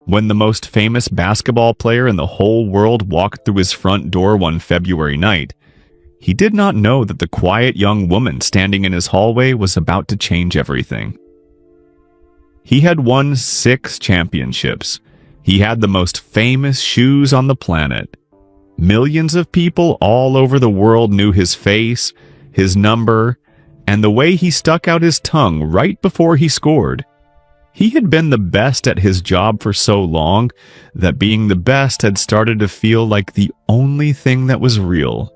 When the most famous basketball player in the whole world walked through his front door one February night, he did not know that the quiet young woman standing in his hallway was about to change everything. He had won 6 championships. He had the most famous shoes on the planet. Millions of people all over the world knew his face, his number, and the way he stuck out his tongue right before he scored. He had been the best at his job for so long that being the best had started to feel like the only thing that was real.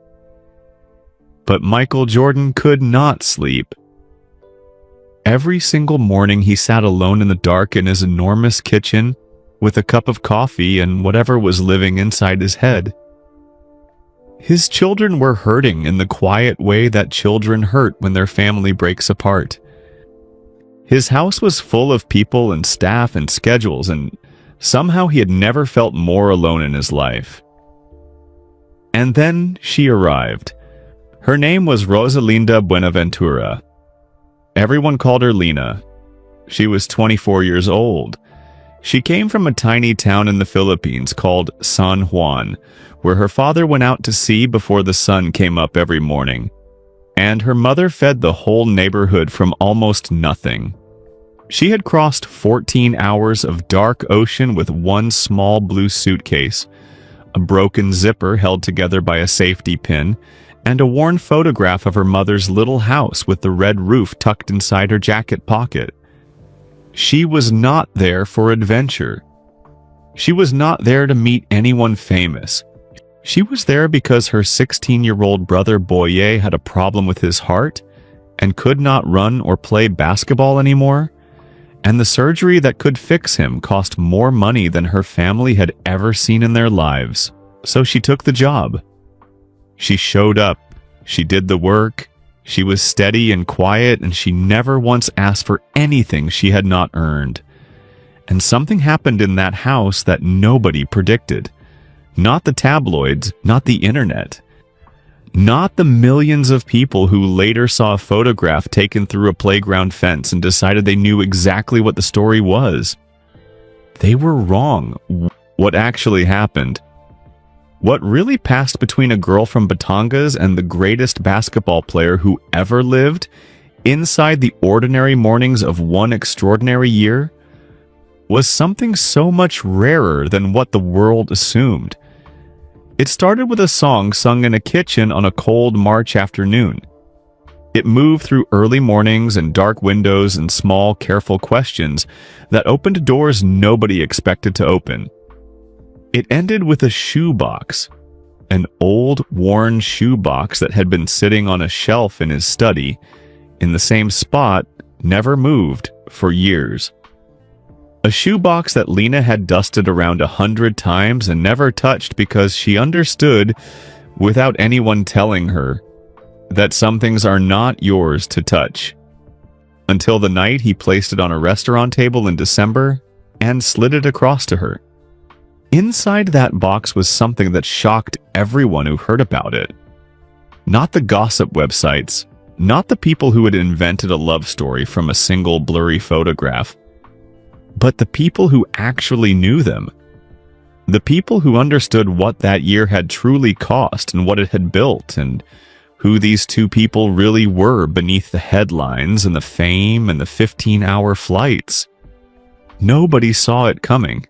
But Michael Jordan could not sleep. Every single morning he sat alone in the dark in his enormous kitchen with a cup of coffee and whatever was living inside his head. His children were hurting in the quiet way that children hurt when their family breaks apart. His house was full of people and staff and schedules, and somehow he had never felt more alone in his life. And then she arrived. Her name was Rosalinda Buenaventura. Everyone called her Lena. She was 24 years old. She came from a tiny town in the Philippines called San Juan, where her father went out to sea before the sun came up every morning, and her mother fed the whole neighborhood from almost nothing. She had crossed 14 hours of dark ocean with one small blue suitcase, a broken zipper held together by a safety pin, and a worn photograph of her mother's little house with the red roof tucked inside her jacket pocket. She was not there for adventure. She was not there to meet anyone famous. She was there because her 16-year-old brother Boye had a problem with his heart and could not run or play basketball anymore, and the surgery that could fix him cost more money than her family had ever seen in their lives. So she took the job. She showed up. She did the work. She was steady and quiet, and she never once asked for anything she had not earned. And something happened in that house that nobody predicted. Not the tabloids, not the internet. Not the millions of people who later saw a photograph taken through a playground fence and decided they knew exactly what the story was. They were wrong. What actually happened? What really passed between a girl from Batangas and the greatest basketball player who ever lived, inside the ordinary mornings of one extraordinary year, was something so much rarer than what the world assumed. It started with a song sung in a kitchen on a cold March afternoon. It moved through early mornings and dark windows and small, careful questions that opened doors nobody expected to open. It ended with a shoebox, an old, worn shoebox that had been sitting on a shelf in his study, in the same spot, never moved, for years. A shoebox that Lena had dusted around 100 times and never touched because she understood, without anyone telling her, that some things are not yours to touch. Until the night he placed it on a restaurant table in December and slid it across to her. Inside that box was something that shocked everyone who heard about it. Not the gossip websites, not the people who had invented a love story from a single blurry photograph, but the people who actually knew them. The people who understood what that year had truly cost and what it had built, and who these two people really were beneath the headlines and the fame and the 15-hour flights. Nobody saw it coming.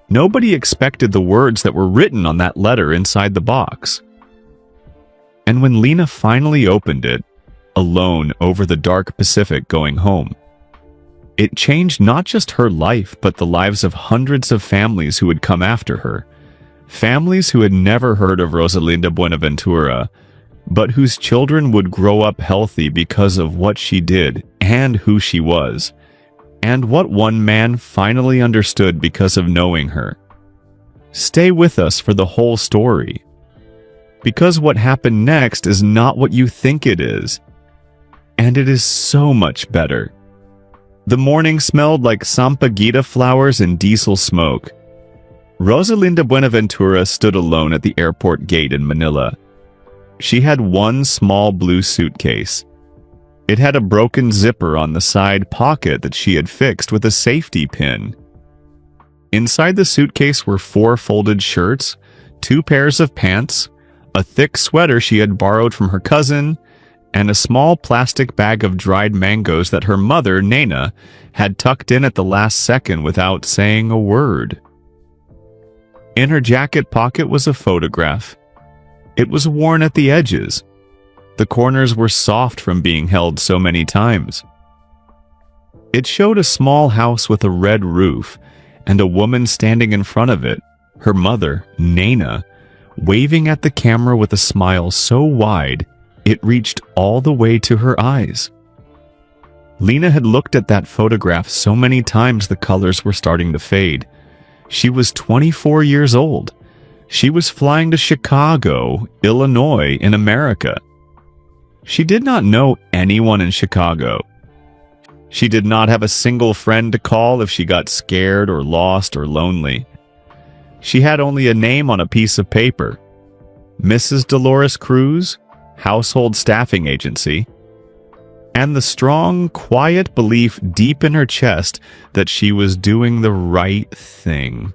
Nobody expected the words that were written on that letter inside the box. And when Lena finally opened it, alone over the dark Pacific going home, it changed not just her life, but the lives of hundreds of families who had come after her. Families who had never heard of Rosalinda Buenaventura, but whose children would grow up healthy because of what she did and who she was. And what one man finally understood because of knowing her. Stay with us for the whole story. Because what happened next is not what you think it is. And it is so much better. The morning smelled like sampaguita flowers and diesel smoke. Rosalinda Buenaventura stood alone at the airport gate in Manila. She had one small blue suitcase. It had a broken zipper on the side pocket that she had fixed with a safety pin. Inside the suitcase were 4 folded shirts, 2 pairs of pants, a thick sweater she had borrowed from her cousin, and a small plastic bag of dried mangoes that her mother, Nanny, had tucked in at the last second without saying a word. In her jacket pocket was a photograph. It was worn at the edges. The corners were soft from being held so many times. It showed a small house with a red roof and a woman standing in front of it, her mother, Nanny, waving at the camera with a smile so wide it reached all the way to her eyes. Lena had looked at that photograph so many times the colors were starting to fade. She was 24 years old. She was flying to Chicago, Illinois, in America. She did not know anyone in Chicago. She did not have a single friend to call if she got scared or lost or lonely. She had only a name on a piece of paper: Mrs. Dolores Cruz, Household Staffing Agency, and the strong, quiet belief deep in her chest that she was doing the right thing.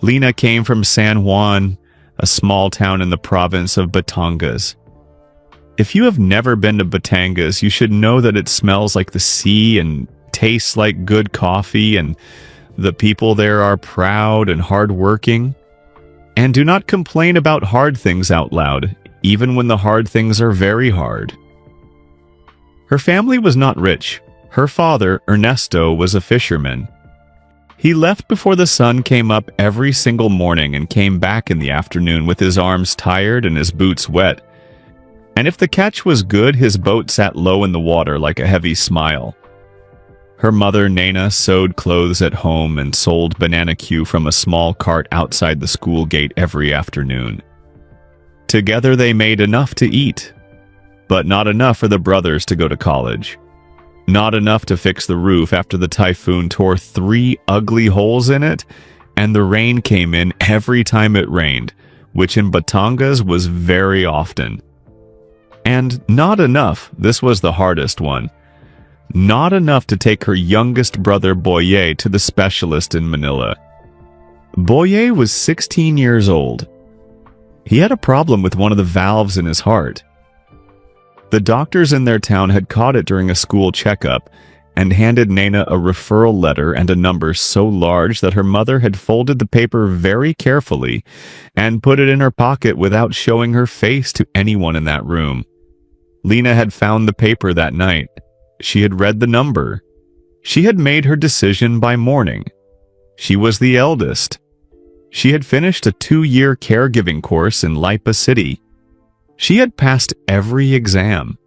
Lena came from San Juan, a small town in the province of Batangas. If you have never been to Batangas, you should know that it smells like the sea and tastes like good coffee, and the people there are proud and hardworking. And do not complain about hard things out loud, even when the hard things are very hard. Her family was not rich. Her father, Ernesto, was a fisherman. He left before the sun came up every single morning and came back in the afternoon with his arms tired and his boots wet. And if the catch was good, his boat sat low in the water like a heavy smile. Her mother, Nanny, sewed clothes at home and sold banana Q from a small cart outside the school gate every afternoon. Together they made enough to eat, but not enough for the brothers to go to college. Not enough to fix the roof after the typhoon tore 3 ugly holes in it, and the rain came in every time it rained, which in Batangas was very often. And not enough, this was the hardest one, not enough to take her youngest brother Boye to the specialist in Manila. Boye was 16 years old. He had a problem with one of the valves in his heart. The doctors in their town had caught it during a school checkup and handed Nanny a referral letter and a number so large that her mother had folded the paper very carefully and put it in her pocket without showing her face to anyone in that room. Lena had found the paper that night. She had read the number. She had made her decision by morning. She was the eldest. She had finished a 2-year caregiving course in Lipa City. She had passed every exam.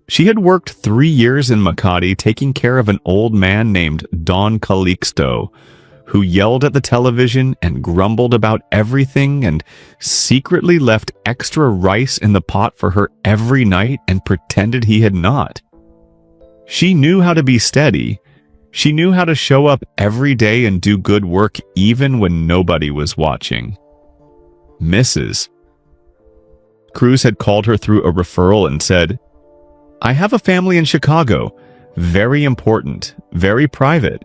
She had worked 3 years in Makati taking care of an old man named Don Calixto, who yelled at the television and grumbled about everything and secretly left extra rice in the pot for her every night and pretended he had not. She knew how to be steady. She knew how to show up every day and do good work even when nobody was watching. Mrs. Cruz had called her through a referral and said, "I have a family in Chicago. Very important, very private.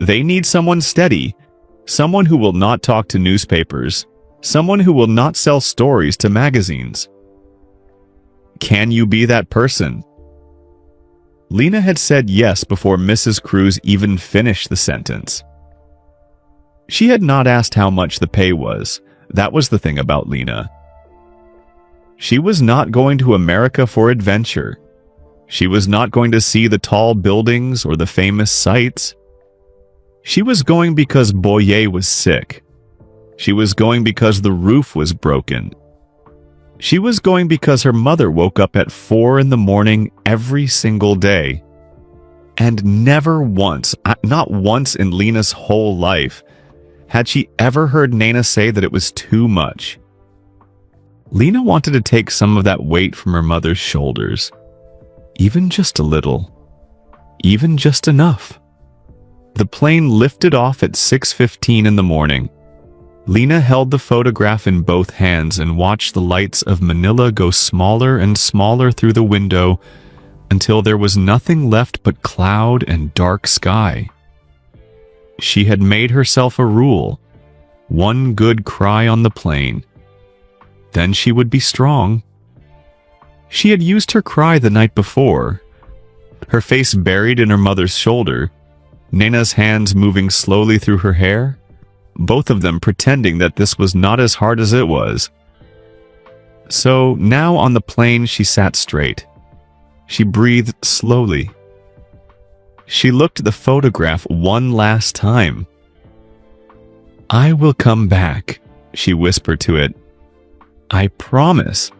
They need someone steady, someone who will not talk to newspapers, someone who will not sell stories to magazines. Can you be that person?" Lena had said yes before Mrs. Cruz even finished the sentence. She had not asked how much the pay was. That was the thing about Lena. She was not going to America for adventure. She was not going to see the tall buildings or the famous sights. She was going because Boye was sick. She was going because the roof was broken. She was going because her mother woke up at 4 in the morning every single day. And never once, not once in Lena's whole life, had she ever heard Nanny say that it was too much. Lena wanted to take some of that weight from her mother's shoulders. Even just a little. Even just enough. The plane lifted off at 6:15 in the morning. Lena held the photograph in both hands and watched the lights of Manila go smaller and smaller through the window until there was nothing left but cloud and dark sky. She had made herself a rule. One good cry on the plane. Then she would be strong. She had used her cry the night before, her face buried in her mother's shoulder, Nena's hands moving slowly through her hair, both of them pretending that this was not as hard as it was. So now on the plane she sat straight. She breathed slowly. She looked at the photograph one last time. "I will come back," she whispered to it. "I promise."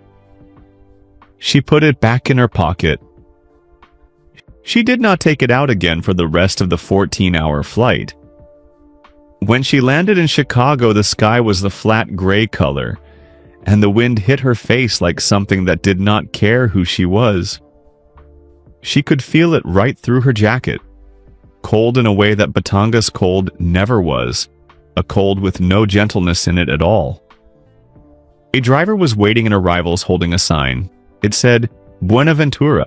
She put it back in her pocket. She did not take it out again for the rest of the 14-hour flight. When she landed in Chicago, the sky was the flat gray color, and the wind hit her face like something that did not care who she was. She could feel it right through her jacket, cold in a way that Batangas cold never was, a cold with no gentleness in it at all. A driver was waiting in arrivals holding a sign. It said, "Buenaventura."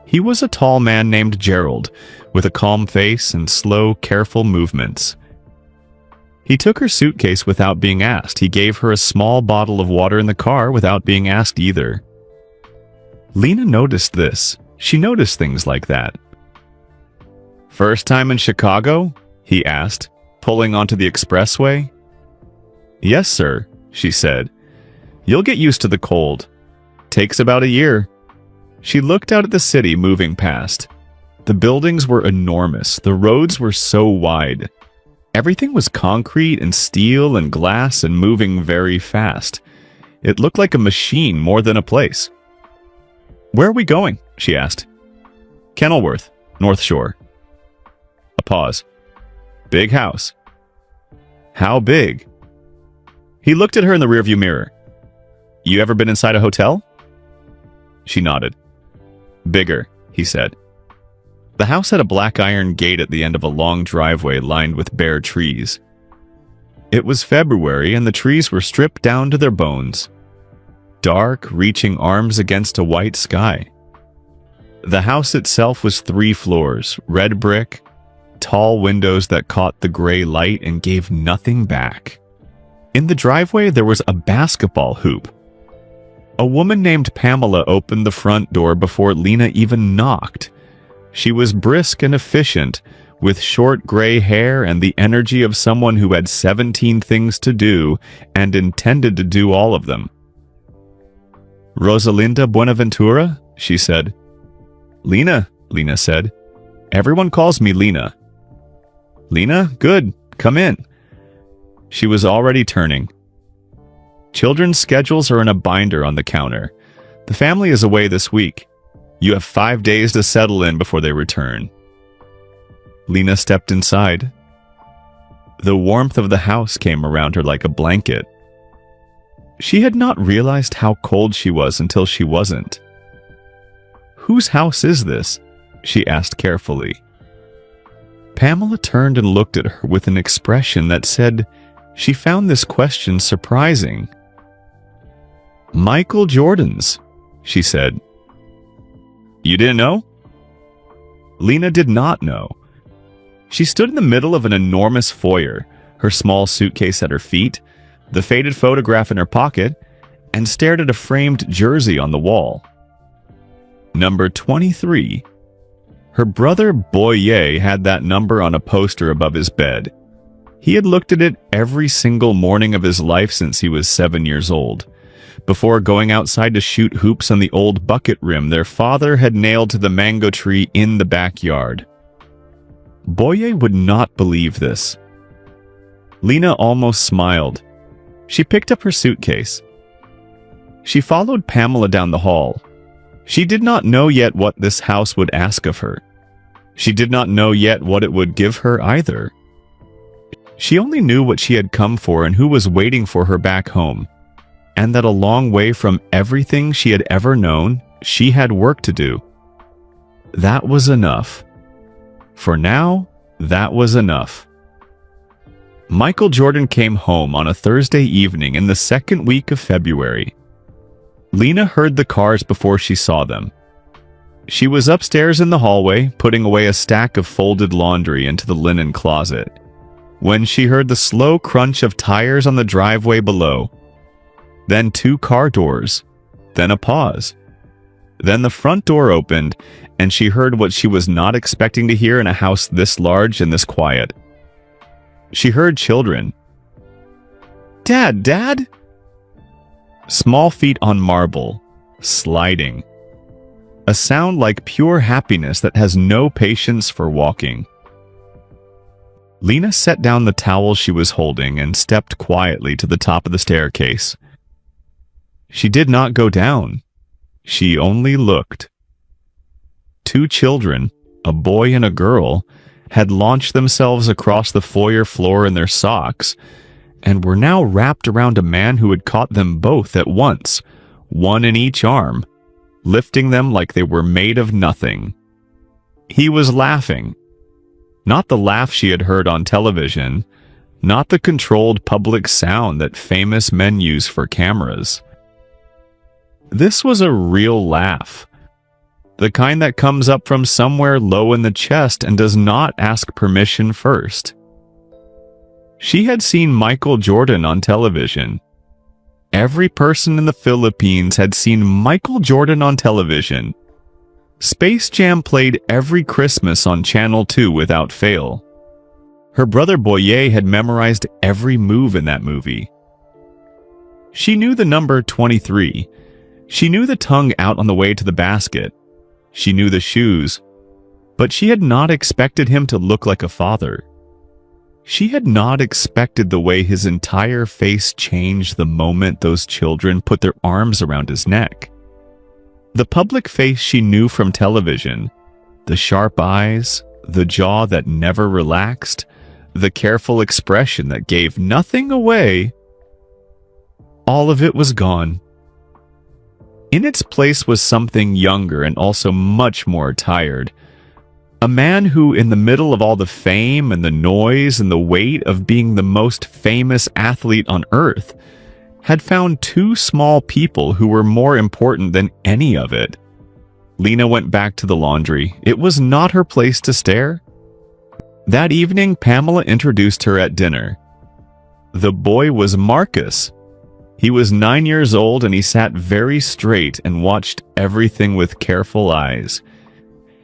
He was a tall man named Gerald, with a calm face and slow, careful movements. He took her suitcase without being asked. He gave her a small bottle of water in the car without being asked either. Lena noticed this. She noticed things like that. "First time in Chicago?" he asked, pulling onto the expressway. "Yes, sir," she said. "You'll get used to the cold. Takes about a year." She looked out at the city moving past. The buildings were enormous. The roads were so wide. Everything was concrete and steel and glass and moving very fast. It looked like a machine more than a place. "Where are we going?" she asked. "Kenilworth, North Shore." A pause. "Big house." "How big?" He looked at her in the rearview mirror. "You ever been inside a hotel?" She nodded. "Bigger," he said. The house had a black iron gate at the end of a long driveway lined with bare trees. It was February and the trees were stripped down to their bones, dark, reaching arms against a white sky. The house itself was 3 floors, red brick, tall windows that caught the gray light and gave nothing back. In the driveway there was a basketball hoop. A woman named Pamela opened the front door before Lena even knocked. She was brisk and efficient, with short gray hair and the energy of someone who had 17 things to do and intended to do all of them. "Rosalinda Buenaventura?" she said. "Lena," Lena said. "Everyone calls me Lena." "Lena? Good. Come in." She was already turning. "Children's schedules are in a binder on the counter. The family is away this week. You have 5 days to settle in before they return." Lena stepped inside. The warmth of the house came around her like a blanket. She had not realized how cold she was until she wasn't. "Whose house is this?" she asked carefully. Pamela turned and looked at her with an expression that said she found this question surprising. "Michael Jordan's," she said. "You didn't know?" Lena did not know. She stood in the middle of an enormous foyer, her small suitcase at her feet, the faded photograph in her pocket, and stared at a framed jersey on the wall. Number 23. Her brother Boye had that number on a poster above his bed. He had looked at it every single morning of his life since he was 7 years old. Before going outside to shoot hoops on the old bucket rim their father had nailed to the mango tree in the backyard. Boye would not believe this. Lena almost smiled. She picked up her suitcase. She followed Pamela down the hall. She did not know yet what this house would ask of her. She did not know yet what it would give her either. She only knew what she had come for and who was waiting for her back home, and that a long way from everything she had ever known, she had work to do. That was enough. For now, that was enough. Michael Jordan came home on a Thursday evening in the second week of February. Lena heard the cars before she saw them. She was upstairs in the hallway, putting away a stack of folded laundry into the linen closet, when she heard the slow crunch of tires on the driveway below. Then 2 car doors. Then a pause. Then the front door opened, and she heard what she was not expecting to hear in a house this large and this quiet. She heard children. "Dad, Dad?" Small feet on marble, sliding. A sound like pure happiness that has no patience for walking. Lena set down the towel she was holding and stepped quietly to the top of the staircase. She did not go down. She only looked. 2 children, a boy and a girl, had launched themselves across the foyer floor in their socks and were now wrapped around a man who had caught them both at once, one in each arm, lifting them like they were made of nothing. He was laughing. Not the laugh she had heard on television, not the controlled public sound that famous men use for cameras. This was a real laugh. The kind that comes up from somewhere low in the chest and does not ask permission first. She had seen Michael Jordan on television. Every person in the Philippines had seen Michael Jordan on television. Space Jam played every Christmas on Channel 2 without fail. Her brother Boye had memorized every move in that movie. She knew the number 23. She knew the tongue out on the way to the basket. She knew the shoes. But she had not expected him to look like a father. She had not expected the way his entire face changed the moment those children put their arms around his neck. The public face she knew from television, the sharp eyes, the jaw that never relaxed, the careful expression that gave nothing away, all of it was gone. In its place was something younger and also much more tired. A man who, in the middle of all the fame and the noise and the weight of being the most famous athlete on earth, had found 2 small people who were more important than any of it. Lena went back to the laundry. It was not her place to stare. That evening, Pamela introduced her at dinner. The boy was Marcus. He was 9 years old and he sat very straight and watched everything with careful eyes.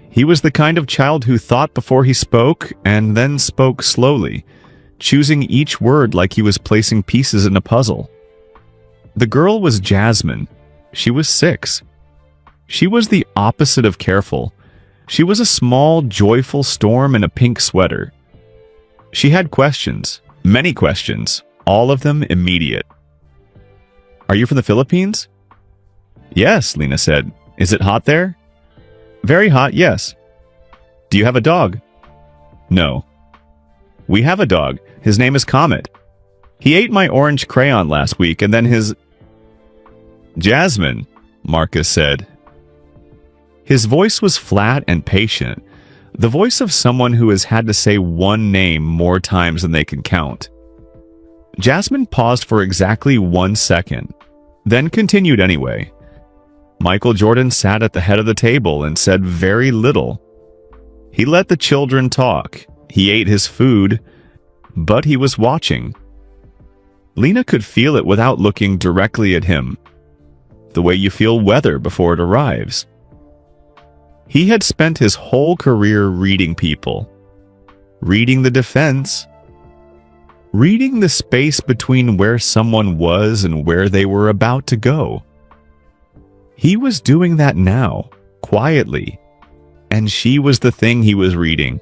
He was the kind of child who thought before he spoke and then spoke slowly, choosing each word like he was placing pieces in a puzzle. The girl was Jasmine. She was 6. She was the opposite of careful. She was a small, joyful storm in a pink sweater. She had questions, many questions, all of them immediate. "Are you from the Philippines?" "Yes," Lena said. "Is it hot there?" "Very hot, yes." "Do you have a dog?" "No." "We have a dog. His name is Comet. He ate my orange crayon last week and then his—" "Jasmine," Marcus said. His voice was flat and patient, the voice of someone who has had to say one name more times than they can count. Jasmine paused for exactly 1 second, then continued anyway. Michael Jordan sat at the head of the table and said very little. He let the children talk. He ate his food, but he was watching. Lena could feel it without looking directly at him, the way you feel weather before it arrives. He had spent his whole career reading people, reading the defense, reading the space between where someone was and where they were about to go. He was doing that now, quietly, and she was the thing he was reading.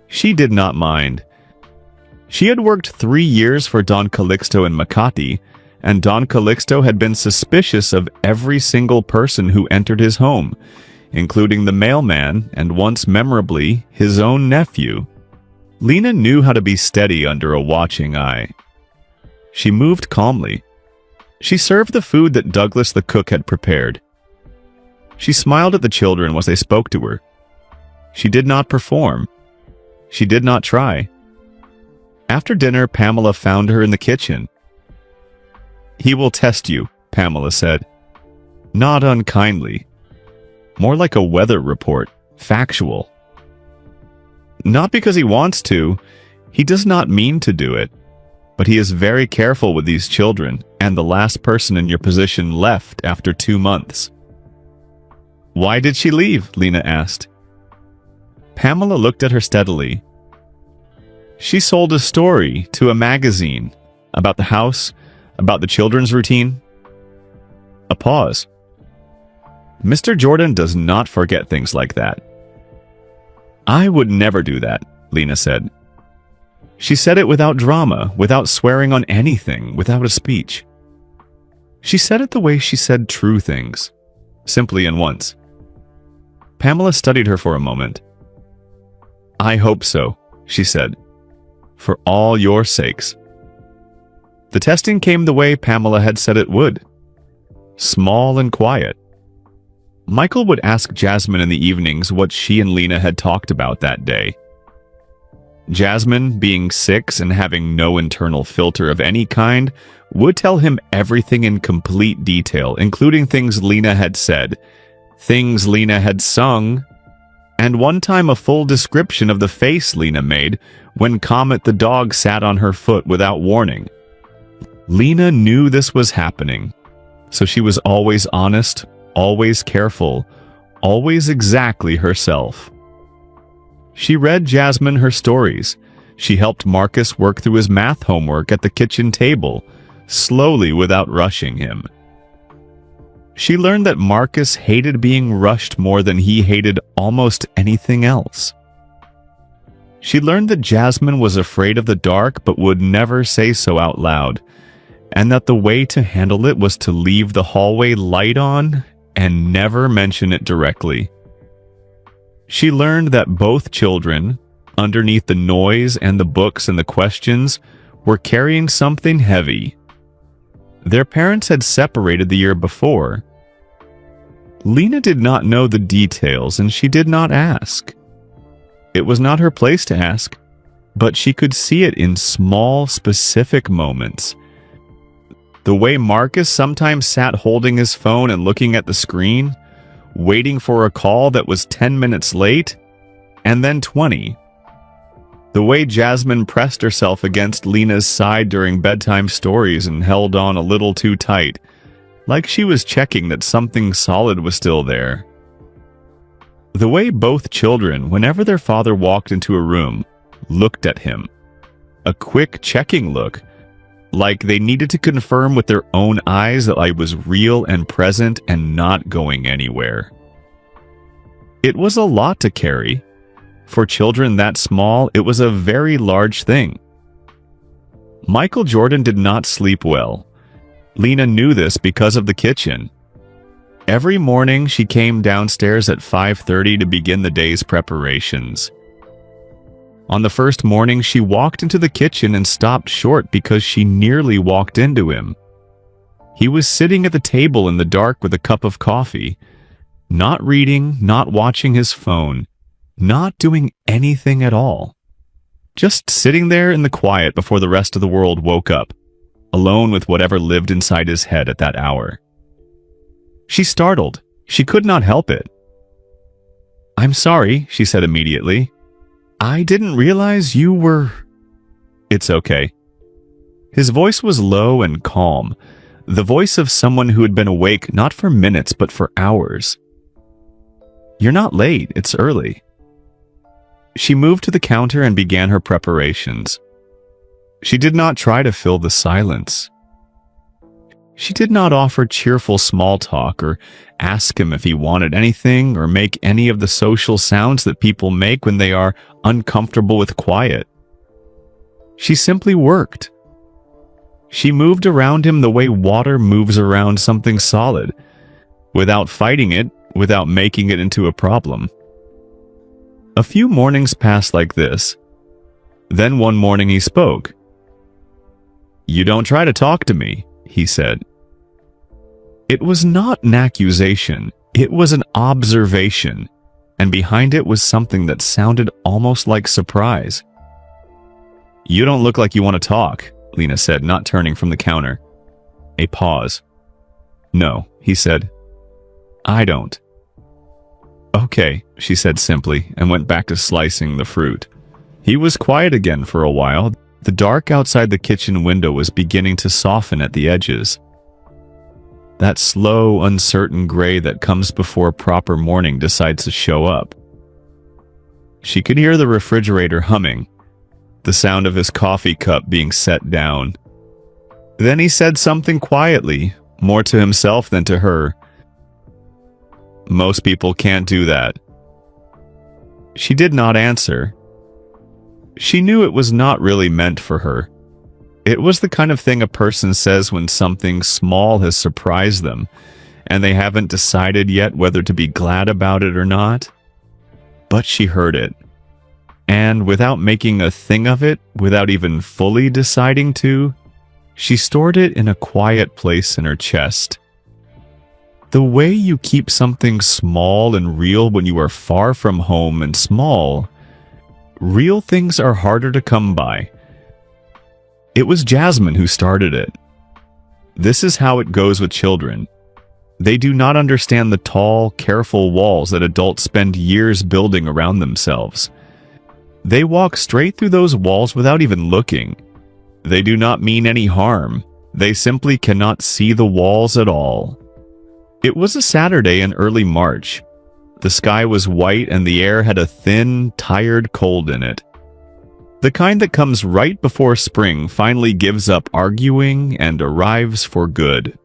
She did not mind. She had worked 3 years for Don Calixto in Makati, and Don Calixto had been suspicious of every single person who entered his home, including the mailman and once memorably, his own nephew. Lena knew how to be steady under a watching eye. She moved calmly. She served the food that Douglas the cook had prepared. She smiled at the children as they spoke to her. She did not perform. She did not try. After dinner, Pamela found her in the kitchen. "He will test you," Pamela said. Not unkindly. more like a weather report, factual. Not because he wants to, he does not mean to do it, but he is very careful with these children, and the last person in your position left after 2 months. Why did she leave? Lena asked. Pamela looked at her steadily. She sold a story to a magazine about the house, about the children's routine. A pause. Mr. Jordan does not forget things like that. I would never do that, Lena said. She said it without drama, without swearing on anything, without a speech. She said it the way she said true things, simply and once. Pamela studied her for a moment. I hope so, she said, for all your sakes. The testing came the way Pamela had said it would. Small and quiet. Michael would ask Jasmine in the evenings what she and Lena had talked about that day. Jasmine, being 6 and having no internal filter of any kind, would tell him everything in complete detail, including things Lena had said, things Lena had sung, and one time a full description of the face Lena made when Comet the dog sat on her foot without warning. Lena knew this was happening, so she was always honest, always careful, always exactly herself. She read Jasmine her stories. She helped Marcus work through his math homework at the kitchen table, slowly without rushing him. She learned that Marcus hated being rushed more than he hated almost anything else. She learned that Jasmine was afraid of the dark but would never say so out loud, and that the way to handle it was to leave the hallway light on and never mention it directly. She learned that both children, underneath the noise and the books and the questions, were carrying something heavy. Their parents had separated the year before. Lena did not know the details, and she did not ask. It was not her place to ask, but she could see it in small, specific moments. The way Marcus sometimes sat holding his phone and looking at the screen, waiting for a call that was 10 minutes late, and then 20. The way Jasmine pressed herself against Lena's side during bedtime stories and held on a little too tight, like she was checking that something solid was still there. The way both children, whenever their father walked into a room, looked at him. A quick checking look, like they needed to confirm with their own eyes that I was real and present and not going anywhere. It was a lot to carry. For children that small, it was a very large thing. Michael Jordan did not sleep well. Lena knew this because of the kitchen. Every morning she came downstairs at 5:30 to begin the day's preparations. On the first morning, she walked into the kitchen and stopped short because she nearly walked into him. He was sitting at the table in the dark with a cup of coffee, not reading, not watching his phone, not doing anything at all. Just sitting there in the quiet before the rest of the world woke up, alone with whatever lived inside his head at that hour. She startled. She could not help it. "I'm sorry," she said immediately. "I didn't realize you were—" "It's okay." His voice was low and calm, the voice of someone who had been awake not for minutes but for hours. "You're not late, it's early." She moved to the counter and began her preparations. She did not try to fill the silence. She did not offer cheerful small talk or ask him if he wanted anything or make any of the social sounds that people make when they are uncomfortable with quiet. She simply worked. She moved around him the way water moves around something solid, without fighting it, without making it into a problem. A few mornings passed like this. Then one morning he spoke. "You don't try to talk to me," he said. It was not an accusation, it was an observation, and behind it was something that sounded almost like surprise. "You don't look like you want to talk," Lena said, not turning from the counter. A pause. "No," he said. "I don't." "Okay," she said simply, and went back to slicing the fruit. He was quiet again for a while. The dark outside the kitchen window was beginning to soften at the edges. That slow, uncertain gray that comes before proper morning decides to show up. She could hear the refrigerator humming, the sound of his coffee cup being set down. Then he said something quietly, more to himself than to her. "Most people can't do that." She did not answer. She knew it was not really meant for her. It was the kind of thing a person says when something small has surprised them, and they haven't decided yet whether to be glad about it or not. But she heard it. And without making a thing of it, without even fully deciding to, she stored it in a quiet place in her chest. The way you keep something small and real when you are far from home and small, real things are harder to come by. It was Jasmine who started it. This is how it goes with children. They do not understand the tall, careful walls that adults spend years building around themselves. They walk straight through those walls without even looking. They do not mean any harm. They simply cannot see the walls at all. It was a Saturday in early March. The sky was white and the air had a thin, tired cold in it. The kind that comes right before spring finally gives up arguing and arrives for good.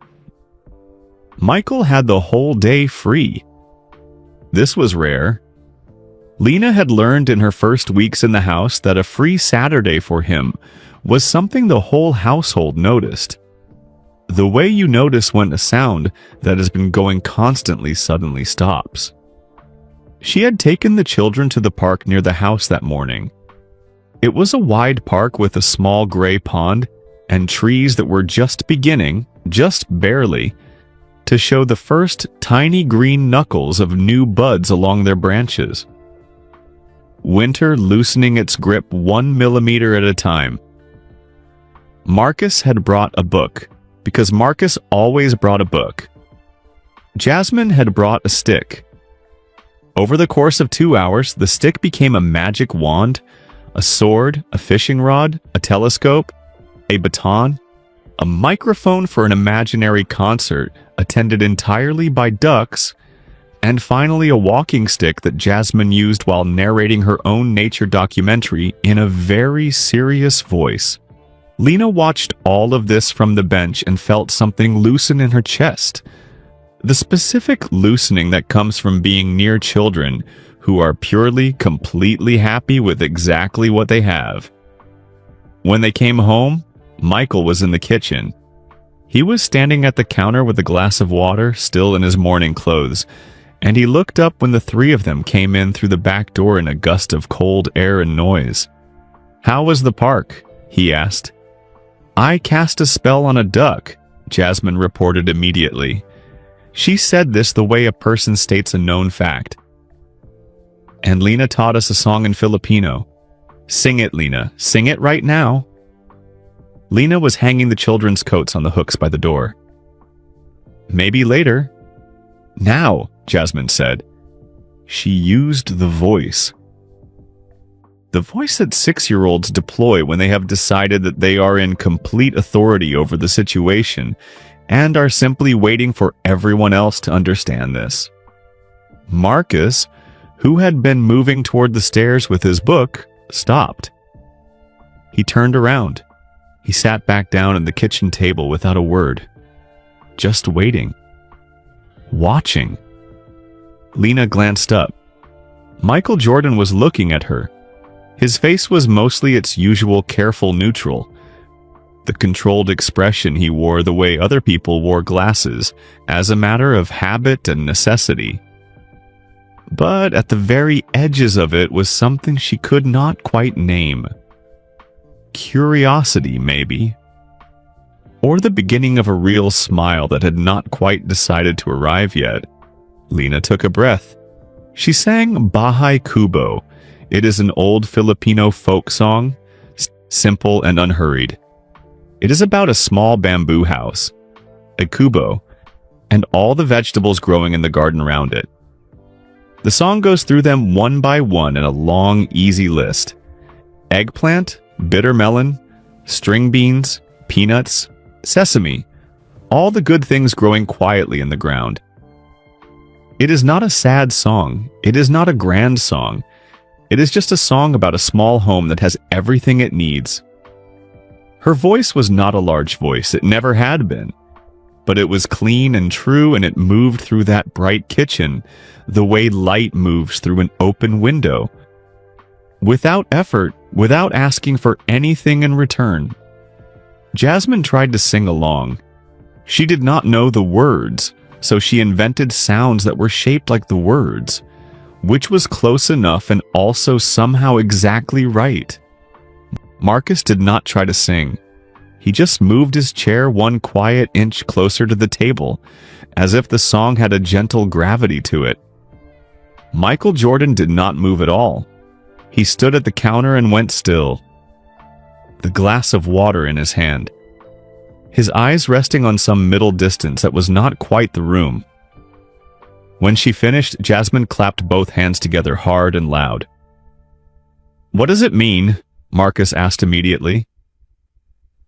Michael had the whole day free. This was rare. Lena had learned in her first weeks in the house that a free Saturday for him was something the whole household noticed. The way you notice when a sound that has been going constantly suddenly stops. She had taken the children to the park near the house that morning. It was a wide park with a small gray pond and trees that were just beginning, just barely, to show the first tiny green knuckles of new buds along their branches. Winter loosening its grip 1 millimeter at a time. Marcus had brought a book, because Marcus always brought a book. Jasmine had brought a stick. Over the course of 2 hours, the stick became a magic wand, a sword, a fishing rod, a telescope, a baton, a microphone for an imaginary concert attended entirely by ducks, and finally a walking stick that Jasmine used while narrating her own nature documentary in a very serious voice. Lena watched all of this from the bench and felt something loosen in her chest. The specific loosening that comes from being near children who are purely, completely happy with exactly what they have. When they came home, Michael was in the kitchen. He was standing at the counter with a glass of water, still in his morning clothes, and he looked up when the three of them came in through the back door in a gust of cold air and noise. "How was the park?" he asked. "I cast a spell on a duck," Jasmine reported immediately. She said this the way a person states a known fact. "And Lena taught us a song in Filipino. Sing it, Lena. Sing it right now." Lena was hanging the children's coats on the hooks by the door. "Maybe later." "Now," Jasmine said. She used the voice. The voice that 6-year-olds deploy when they have decided that they are in complete authority over the situation and are simply waiting for everyone else to understand this. Marcus, who had been moving toward the stairs with his book, stopped. He turned around. He sat back down at the kitchen table without a word. Just waiting. Watching. Lena glanced up. Michael Jordan was looking at her. His face was mostly its usual careful neutral. The controlled expression he wore the way other people wore glasses, as a matter of habit and necessity. But at the very edges of it was something she could not quite name. Curiosity, maybe. Or the beginning of a real smile that had not quite decided to arrive yet. Lena took a breath. She sang Bahay Kubo. It is an old Filipino folk song, simple and unhurried. It is about a small bamboo house, a kubo, and all the vegetables growing in the garden around it. The song goes through them one by one in a long, easy list. Eggplant, bitter melon, string beans, peanuts, sesame, all the good things growing quietly in the ground. It is not a sad song. It is not a grand song. It is just a song about a small home that has everything it needs. Her voice was not a large voice. It never had been. But it was clean and true, and it moved through that bright kitchen the way light moves through an open window. Without effort, without asking for anything in return. Jasmine tried to sing along. She did not know the words, so she invented sounds that were shaped like the words, which was close enough and also somehow exactly right. Marcus did not try to sing. He just moved his chair one quiet inch closer to the table, as if the song had a gentle gravity to it. Michael Jordan did not move at all. He stood at the counter and went still, the glass of water in his hand, his eyes resting on some middle distance that was not quite the room. When she finished, Jasmine clapped both hands together hard and loud. "What does it mean?" Marcus asked immediately.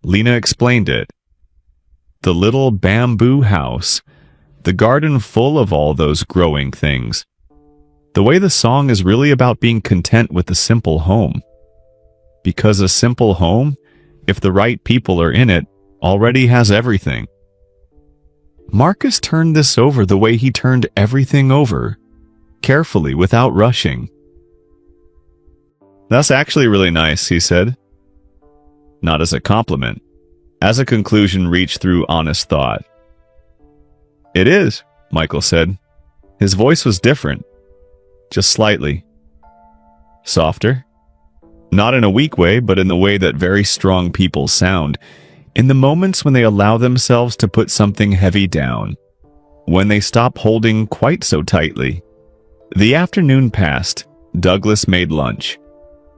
Lena explained it. The little bamboo house, the garden full of all those growing things. The way the song is really about being content with a simple home. Because a simple home, if the right people are in it, already has everything. Marcus turned this over the way he turned everything over, carefully, without rushing. "That's actually really nice," he said. Not as a compliment, as a conclusion reached through honest thought. "It is," Michael said. His voice was different, just slightly. Softer. Not in a weak way, but in the way that very strong people sound, in the moments when they allow themselves to put something heavy down, when they stop holding quite so tightly. The afternoon passed. Douglas made lunch.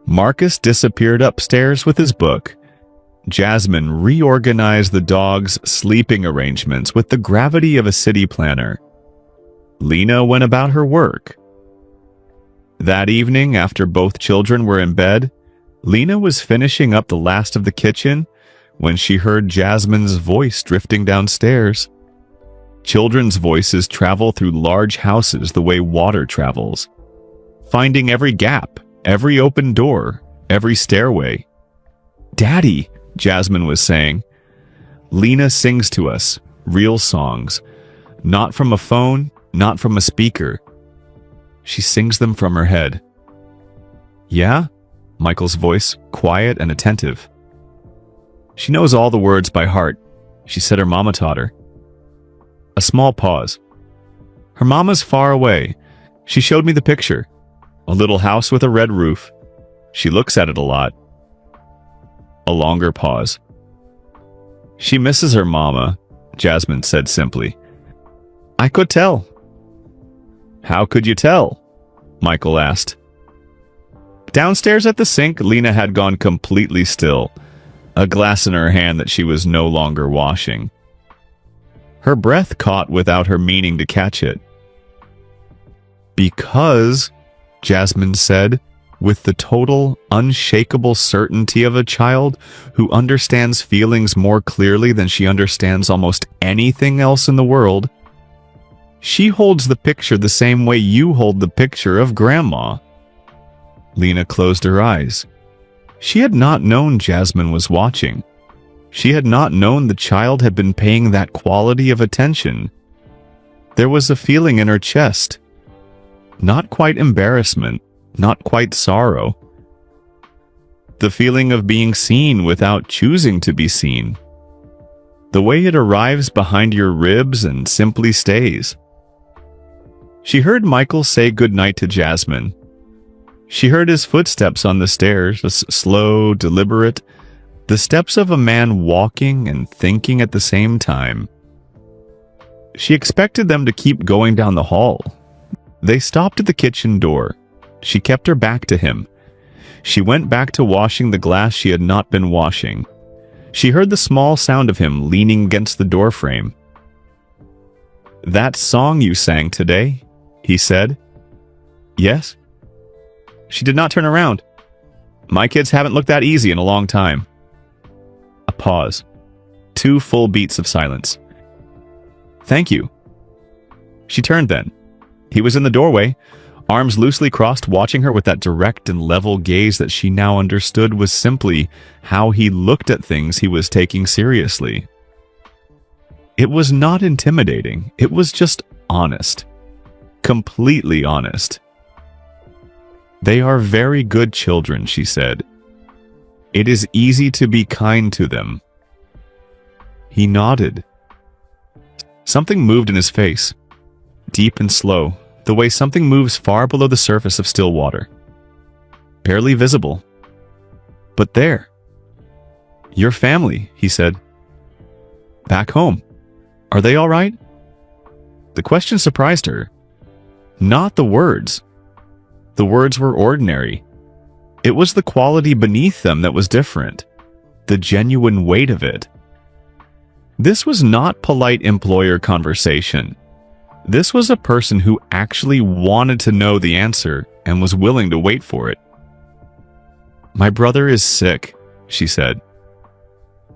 Marcus disappeared upstairs with his book. Jasmine reorganized the dog's sleeping arrangements with the gravity of a city planner. Lena went about her work. That evening, after both children were in bed, Lena was finishing up the last of the kitchen when she heard Jasmine's voice drifting downstairs. Children's voices travel through large houses the way water travels, finding every gap, every open door, every stairway. "Daddy," Jasmine was saying. "Lena sings to us, real songs, not from a phone, not from a speaker. She sings them from her head." "Yeah?" Michael's voice, quiet and attentive. "She knows all the words by heart. She said her mama taught her." A small pause. "Her mama's far away. She showed me the picture. A little house with a red roof. She looks at it a lot." A longer pause. "She misses her mama," Jasmine said simply. "I could tell." "How could you tell?" Michael asked. Downstairs at the sink, Lena had gone completely still, a glass in her hand that she was no longer washing. Her breath caught without her meaning to catch it. "Because," Jasmine said, with the total, unshakable certainty of a child who understands feelings more clearly than she understands almost anything else in the world, "she holds the picture the same way you hold the picture of Grandma." Lena closed her eyes. She had not known Jasmine was watching. She had not known the child had been paying that quality of attention. There was a feeling in her chest. Not quite embarrassment, not quite sorrow. The feeling of being seen without choosing to be seen. The way it arrives behind your ribs and simply stays. She heard Michael say goodnight to Jasmine. She heard his footsteps on the stairs, slow, deliberate, the steps of a man walking and thinking at the same time. She expected them to keep going down the hall. They stopped at the kitchen door. She kept her back to him. She went back to washing the glass she had not been washing. She heard the small sound of him leaning against the doorframe. "That song you sang today," he said. Yes? She did not turn around. My kids haven't looked that easy in a long time. A pause. 2 full beats of silence. Thank you. She turned then. He was in the doorway, arms loosely crossed, watching her with that direct and level gaze that she now understood was simply how he looked at things he was taking seriously. It was not intimidating. It was just honest. Completely honest. They are very good children, she said. It is easy to be kind to them. He nodded. Something moved in his face, deep and slow, the way something moves far below the surface of still water. Barely visible. But there. Your family, he said. Back home. Are they all right? The question surprised her. Not the words. The words were ordinary. It was the quality beneath them that was different. The genuine weight of it. This was not polite employer conversation. This was a person who actually wanted to know the answer and was willing to wait for it. My brother is sick, she said.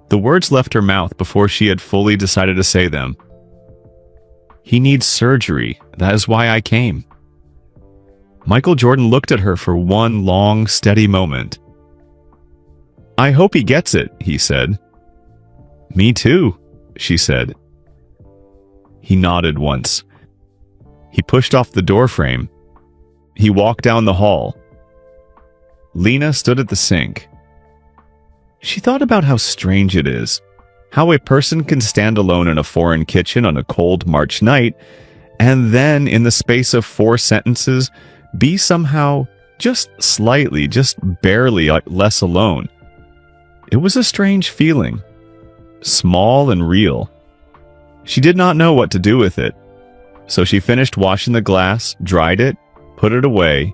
The words left her mouth before she had fully decided to say them. He needs surgery. That is why I came. Michael Jordan looked at her for one long, steady moment. I hope he gets it, he said. Me too, she said. He nodded once. He pushed off the doorframe. He walked down the hall. Lena stood at the sink. She thought about how strange it is, how a person can stand alone in a foreign kitchen on a cold March night, and then, in the space of 4 sentences, be somehow, just slightly, just barely less alone. It was a strange feeling, small and real. She did not know what to do with it, so she finished washing the glass, dried it, put it away,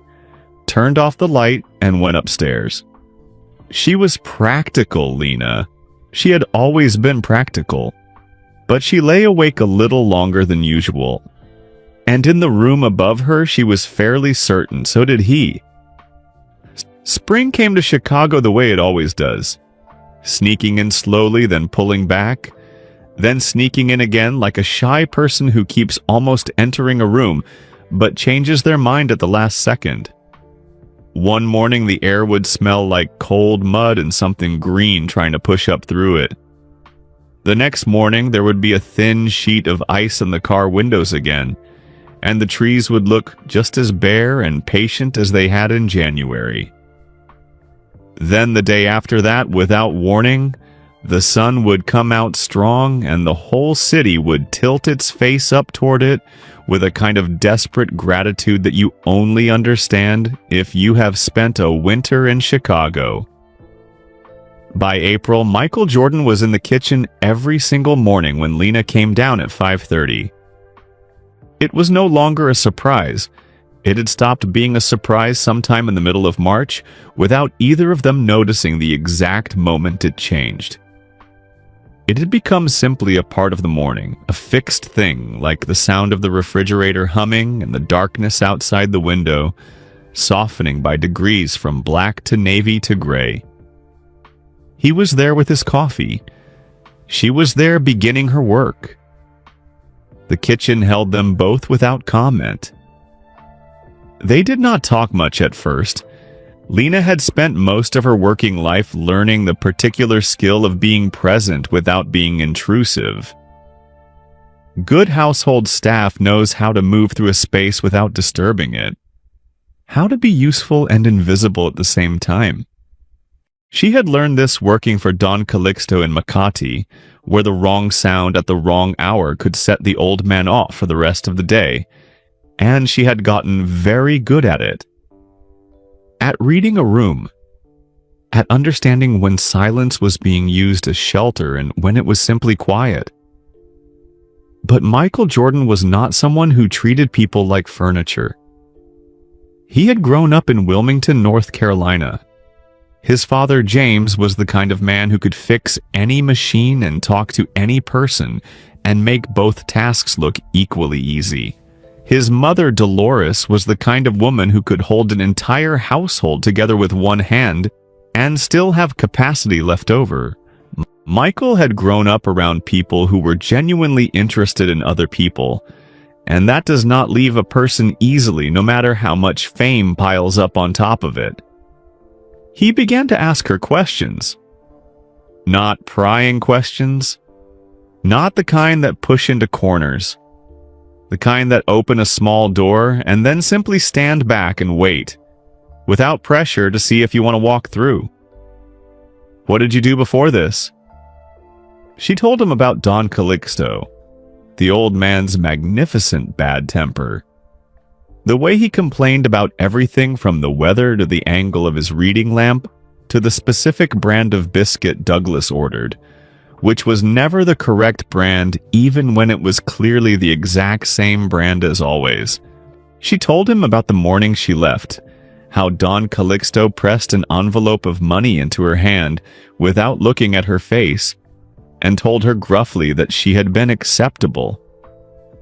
turned off the light, and went upstairs. She was practical, Lena. She had always been practical. But she lay awake a little longer than usual. And in the room above her, she was fairly certain, so did he. Spring came to Chicago the way it always does. Sneaking in slowly, then pulling back. Then sneaking in again like a shy person who keeps almost entering a room, but changes their mind at the last second. One morning the air would smell like cold mud and something green trying to push up through it. The next morning there would be a thin sheet of ice in the car windows again, and the trees would look just as bare and patient as they had in January. Then the day after that, without warning, the sun would come out strong and the whole city would tilt its face up toward it with a kind of desperate gratitude that you only understand if you have spent a winter in Chicago. By April, Michael Jordan was in the kitchen every single morning when Lena came down at 5:30. It was no longer a surprise. It had stopped being a surprise sometime in the middle of March without either of them noticing the exact moment it changed. It had become simply a part of the morning, a fixed thing, like the sound of the refrigerator humming and the darkness outside the window, softening by degrees from black to navy to gray. He was there with his coffee. She was there beginning her work. The kitchen held them both without comment. They did not talk much at first. Lena had spent most of her working life learning the particular skill of being present without being intrusive. Good household staff knows how to move through a space without disturbing it. How to be useful and invisible at the same time. She had learned this working for Don Calixto in Makati, where the wrong sound at the wrong hour could set the old man off for the rest of the day, and she had gotten very good at it. At reading a room, at understanding when silence was being used as shelter and when it was simply quiet. But Michael Jordan was not someone who treated people like furniture. He had grown up in Wilmington, North Carolina. His father, James, was the kind of man who could fix any machine and talk to any person and make both tasks look equally easy. His mother, Dolores, was the kind of woman who could hold an entire household together with one hand and still have capacity left over. Michael had grown up around people who were genuinely interested in other people, and that does not leave a person easily, no matter how much fame piles up on top of it. He began to ask her questions. Not prying questions. Not the kind that push into corners. The kind that open a small door and then simply stand back and wait, without pressure to see if you want to walk through. What did you do before this? She told him about Don Calixto, the old man's magnificent bad temper. The way he complained about everything from the weather to the angle of his reading lamp to the specific brand of biscuit Douglas ordered, which was never the correct brand even when it was clearly the exact same brand as always. She told him about the morning she left, how Don Calixto pressed an envelope of money into her hand without looking at her face, and told her gruffly that she had been acceptable,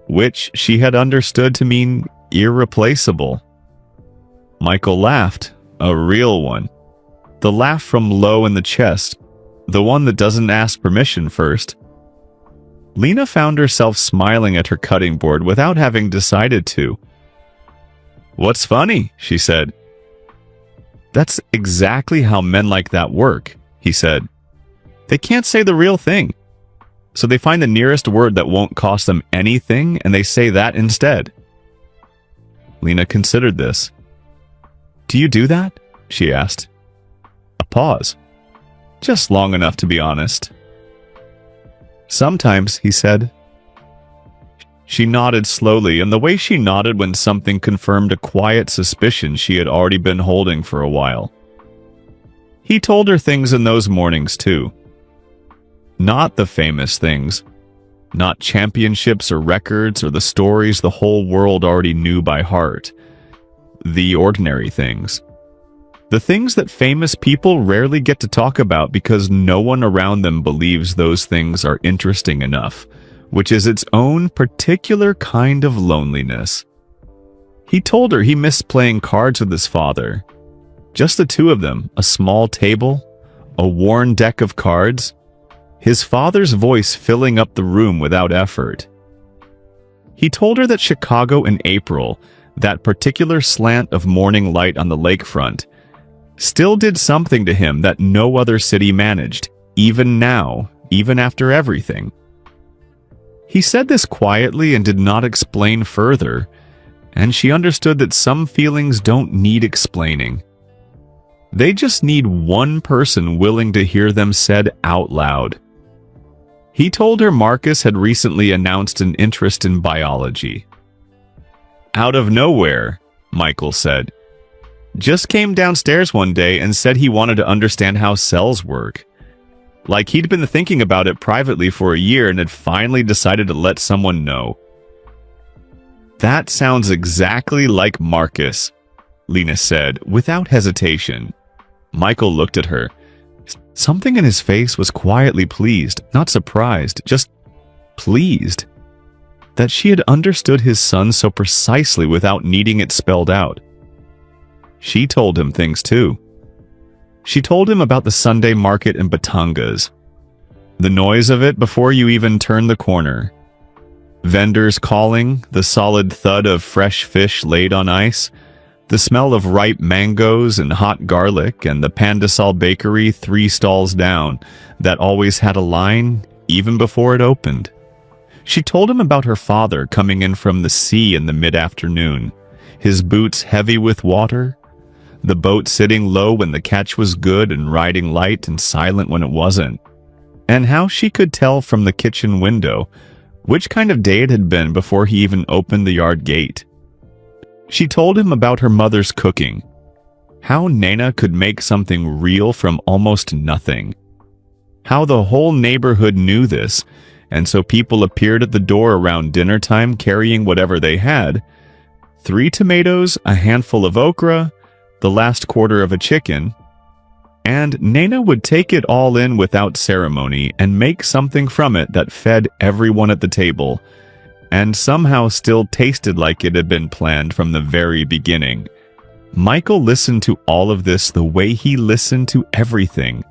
which she had understood to mean irreplaceable. Michael laughed, a real one. The laugh from low in the chest, the one that doesn't ask permission first. Lena found herself smiling at her cutting board without having decided to. "What's funny?" she said. "That's exactly how men like that work," he said. "They can't say the real thing, so they find the nearest word that won't cost them anything and they say that instead." Lena considered this. "Do you do that?" she asked. A pause. "Just long enough to be honest." "Sometimes," he said. She nodded slowly, and the way she nodded when something confirmed a quiet suspicion she had already been holding for a while. He told her things in those mornings, too. Not the famous things. Not championships or records or the stories the whole world already knew by heart. The ordinary things. The things that famous people rarely get to talk about because no one around them believes those things are interesting enough, which is its own particular kind of loneliness. He told her he missed playing cards with his father. Just the two of them, a small table, a worn deck of cards, his father's voice filling up the room without effort. He told her that Chicago in April, that particular slant of morning light on the lakefront, still did something to him that no other city managed, even now, even after everything. He said this quietly and did not explain further, and she understood that some feelings don't need explaining. They just need one person willing to hear them said out loud. He told her Marcus had recently announced an interest in biology. "Out of nowhere," Michael said. "Just came downstairs one day and said he wanted to understand how cells work. Like he'd been thinking about it privately for a year and had finally decided to let someone know." "That sounds exactly like Marcus," Lena said, without hesitation. Michael looked at her. Something in his face was quietly pleased, not surprised, just pleased. That she had understood his son so precisely without needing it spelled out. She told him things too. She told him about the Sunday market in Batangas. The noise of it before you even turn the corner. Vendors calling, the solid thud of fresh fish laid on ice, the smell of ripe mangoes and hot garlic, and the Pandesal bakery 3 stalls down that always had a line even before it opened. She told him about her father coming in from the sea in the mid-afternoon, his boots heavy with water, the boat sitting low when the catch was good and riding light and silent when it wasn't, and how she could tell from the kitchen window which kind of day it had been before he even opened the yard gate. She told him about her mother's cooking, how Nana could make something real from almost nothing, how the whole neighborhood knew this, and so people appeared at the door around dinner time carrying whatever they had, 3 tomatoes, a handful of okra, the last quarter of a chicken, and Nana would take it all in without ceremony and make something from it that fed everyone at the table, and somehow still tasted like it had been planned from the very beginning. Michael listened to all of this the way he listened to everything,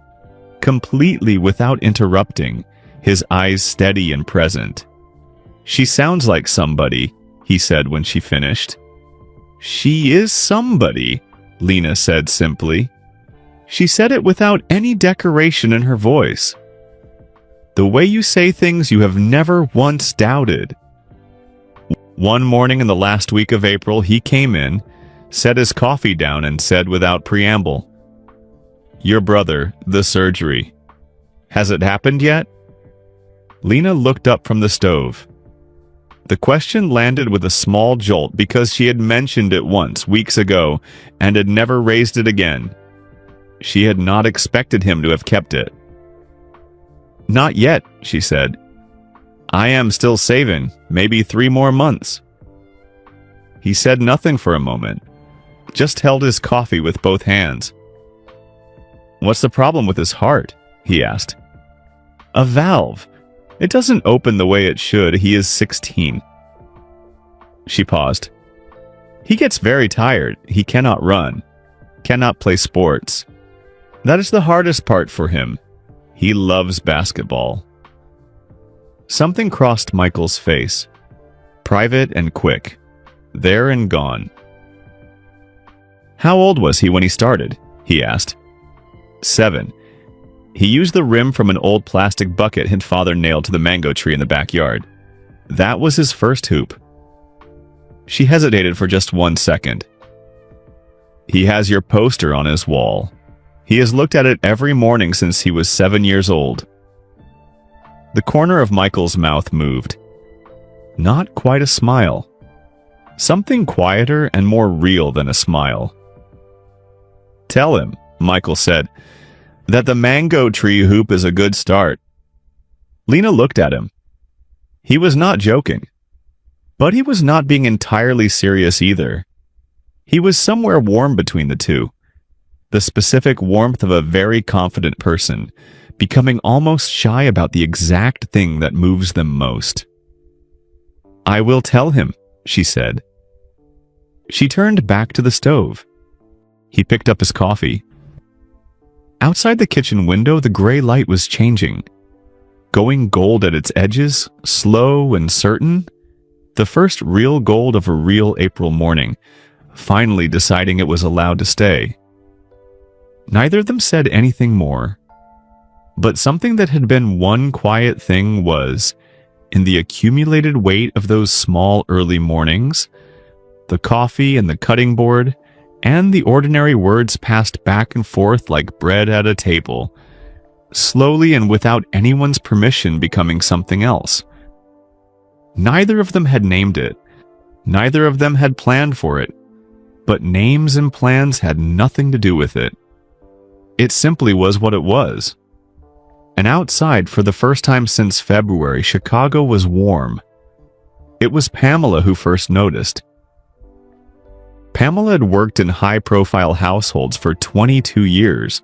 completely without interrupting, his eyes steady and present. "She sounds like somebody," he said when she finished. "She is somebody," Lena said simply. She said it without any decoration in her voice. "The way you say things you have never once doubted." One morning in the last week of April, he came in, set his coffee down, and said without preamble, "Your brother, the surgery. Has it happened yet?" Lena looked up from the stove. The question landed with a small jolt because she had mentioned it once, weeks ago, and had never raised it again. She had not expected him to have kept it. "Not yet," she said. "I am still saving, maybe 3 more months." He said nothing for a moment, just held his coffee with both hands. "What's the problem with his heart?" he asked. "A valve. It doesn't open the way it should. He is 16. She paused. "He gets very tired. He cannot run, cannot play sports. That is the hardest part for him. He loves basketball." Something crossed Michael's face, private and quick, there and gone. "How old was he when he started?" he asked. 7. He used the rim from an old plastic bucket his father nailed to the mango tree in the backyard. That was his first hoop. She hesitated for just 1 second. "He has your poster on his wall. He has looked at it every morning since he was 7 years old." The corner of Michael's mouth moved. Not quite a smile. Something quieter and more real than a smile. "Tell him," Michael said, "that the mango tree hoop is a good start." Lena looked at him. He was not joking, but he was not being entirely serious either. He was somewhere warm between the two, the specific warmth of a very confident person, becoming almost shy about the exact thing that moves them most. "I will tell him," she said. She turned back to the stove. He picked up his coffee. Outside the kitchen window, the gray light was changing, going gold at its edges, slow and certain. The first real gold of a real April morning, finally deciding it was allowed to stay. Neither of them said anything more, but something that had been one quiet thing was, in the accumulated weight of those small early mornings, the coffee and the cutting board, and the ordinary words passed back and forth like bread at a table, slowly and without anyone's permission becoming something else. Neither of them had named it. Neither of them had planned for it. But names and plans had nothing to do with it. It simply was what it was. And outside, for the first time since February, Chicago was warm. It was Pamela who first noticed. Pamela had worked in high-profile households for 22 years.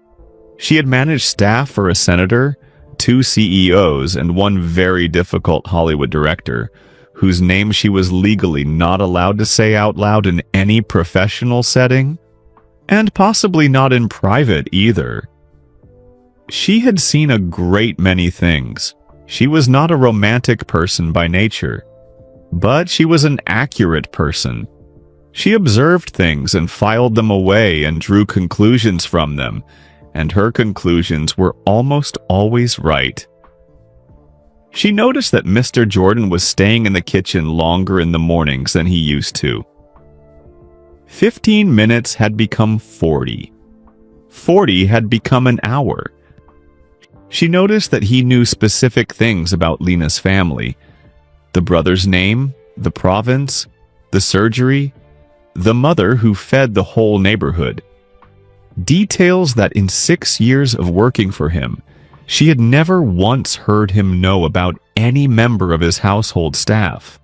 She had managed staff for a senator, 2 CEOs, and 1 very difficult Hollywood director, whose name she was legally not allowed to say out loud in any professional setting, and possibly not in private either. She had seen a great many things. She was not a romantic person by nature, but she was an accurate person. She observed things and filed them away and drew conclusions from them, and her conclusions were almost always right. She noticed that Mr. Jordan was staying in the kitchen longer in the mornings than he used to. 15 minutes had become 40. 40 had become an hour. She noticed that he knew specific things about Lena's family: the brother's name, the province, the surgery, the mother who fed the whole neighborhood. Details that in 6 years of working for him, she had never once heard him know about any member of his household staff.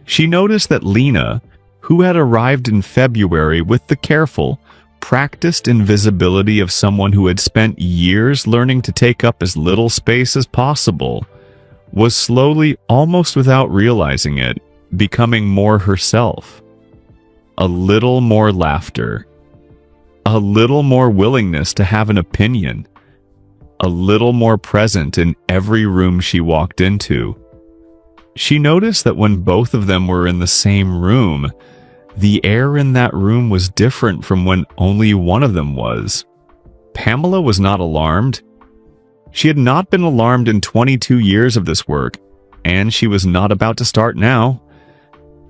She noticed that Lena, who had arrived in February with the careful, practiced invisibility of someone who had spent years learning to take up as little space as possible, was slowly, almost without realizing it, becoming more herself. A little more laughter. A little more willingness to have an opinion. A little more present in every room she walked into. She noticed that when both of them were in the same room, the air in that room was different from when only one of them was. Pamela was not alarmed. She had not been alarmed in 22 years of this work, and she was not about to start now.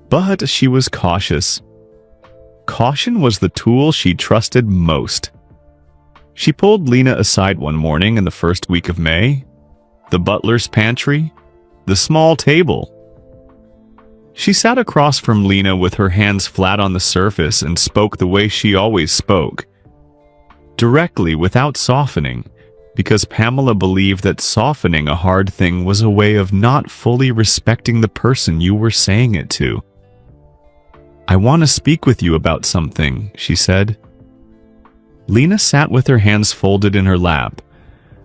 But she was cautious. Caution was the tool she trusted most. She pulled Lena aside one morning in the first week of May. The butler's pantry, the small table. She sat across from Lena with her hands flat on the surface and spoke the way she always spoke. Directly, without softening, because Pamela believed that softening a hard thing was a way of not fully respecting the person you were saying it to. "I want to speak with you about something," she said. Lena sat with her hands folded in her lap.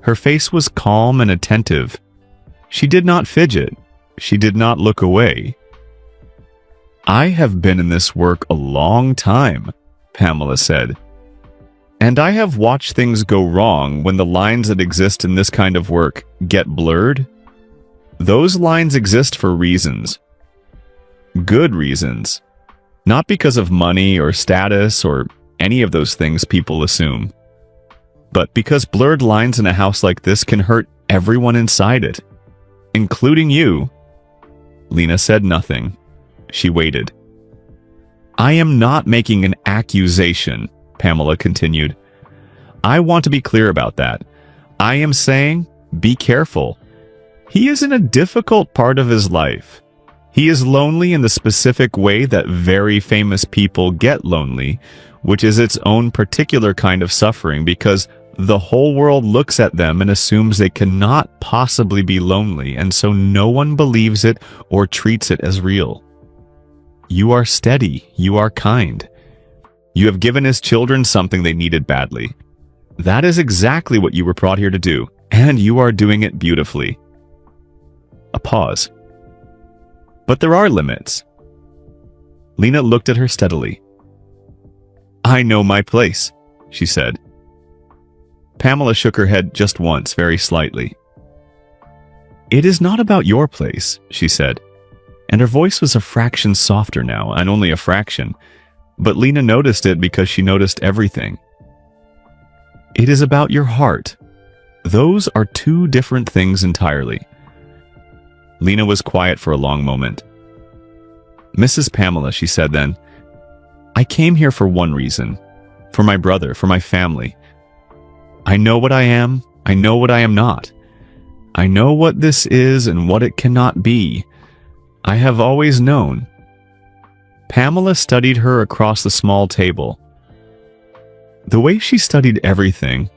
Her face was calm and attentive. She did not fidget. She did not look away. "I have been in this work a long time," Pamela said. "And I have watched things go wrong when the lines that exist in this kind of work get blurred. Those lines exist for reasons. Good reasons. Not because of money or status or any of those things people assume. But because blurred lines in a house like this can hurt everyone inside it. Including you." Lena said nothing. She waited. "I am not making an accusation," Pamela continued. "I want to be clear about that. I am saying, be careful. He is in a difficult part of his life. He is lonely in the specific way that very famous people get lonely, which is its own particular kind of suffering because the whole world looks at them and assumes they cannot possibly be lonely, and so no one believes it or treats it as real. You are steady. You are kind. You have given his children something they needed badly. That is exactly what you were brought here to do, and you are doing it beautifully." A pause. "But there are limits." Lena looked at her steadily. "I know my place," she said. Pamela shook her head just once, very slightly. "It is not about your place," she said, and her voice was a fraction softer now, and only a fraction, but Lena noticed it because she noticed everything. "It is about your heart. Those are two different things entirely." Lena was quiet for a long moment. "Mrs. Pamela," she said then, "I came here for one reason. For my brother, for my family. I know what I am. I know what I am not. I know what this is and what it cannot be. I have always known." Pamela studied her across the small table. The way she studied everything,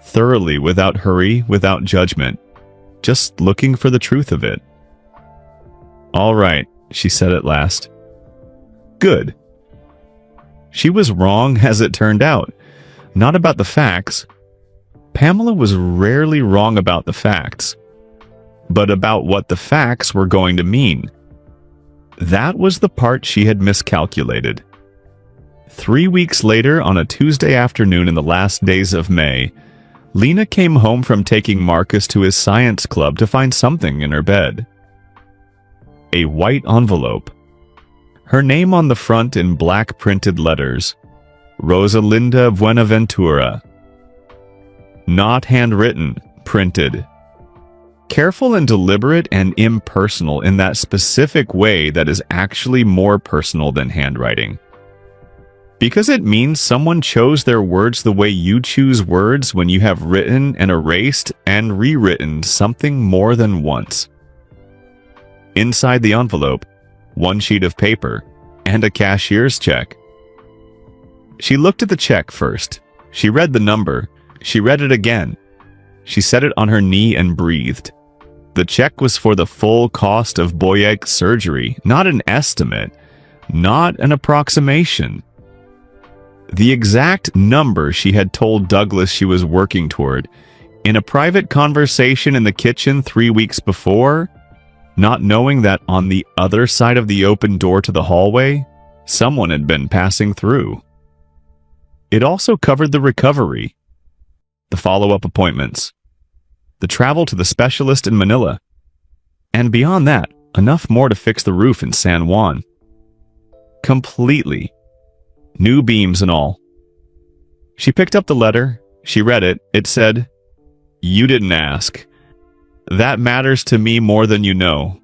thoroughly, without hurry, without judgment, just looking for the truth of it. "All right," she said at last. "Good." She was wrong, as it turned out. Not about the facts. Pamela was rarely wrong about the facts, but about what the facts were going to mean. That was the part she had miscalculated. 3 weeks later, on a Tuesday afternoon in the last days of May, Lena came home from taking Marcus to his science club to find something in her bed. A white envelope. Her name on the front in black printed letters. Rosalinda Buenaventura. Not handwritten, printed. Careful and deliberate and impersonal in that specific way that is actually more personal than handwriting. Because it means someone chose their words the way you choose words when you have written and erased and rewritten something more than once. Inside the envelope, one sheet of paper and a cashier's check. She looked at the check first. She read the number. She read it again. She set it on her knee and breathed. The check was for the full cost of Boyeg's surgery, not an estimate, not an approximation. The exact number she had told Douglas she was working toward in a private conversation in the kitchen 3 weeks before, not knowing that on the other side of the open door to the hallway, someone had been passing through. It also covered the recovery, the follow-up appointments, the travel to the specialist in Manila, and beyond that, enough more to fix the roof in San Juan. Completely. New beams and all. She picked up the letter. She read it. It said, "You didn't ask. That matters to me more than you know.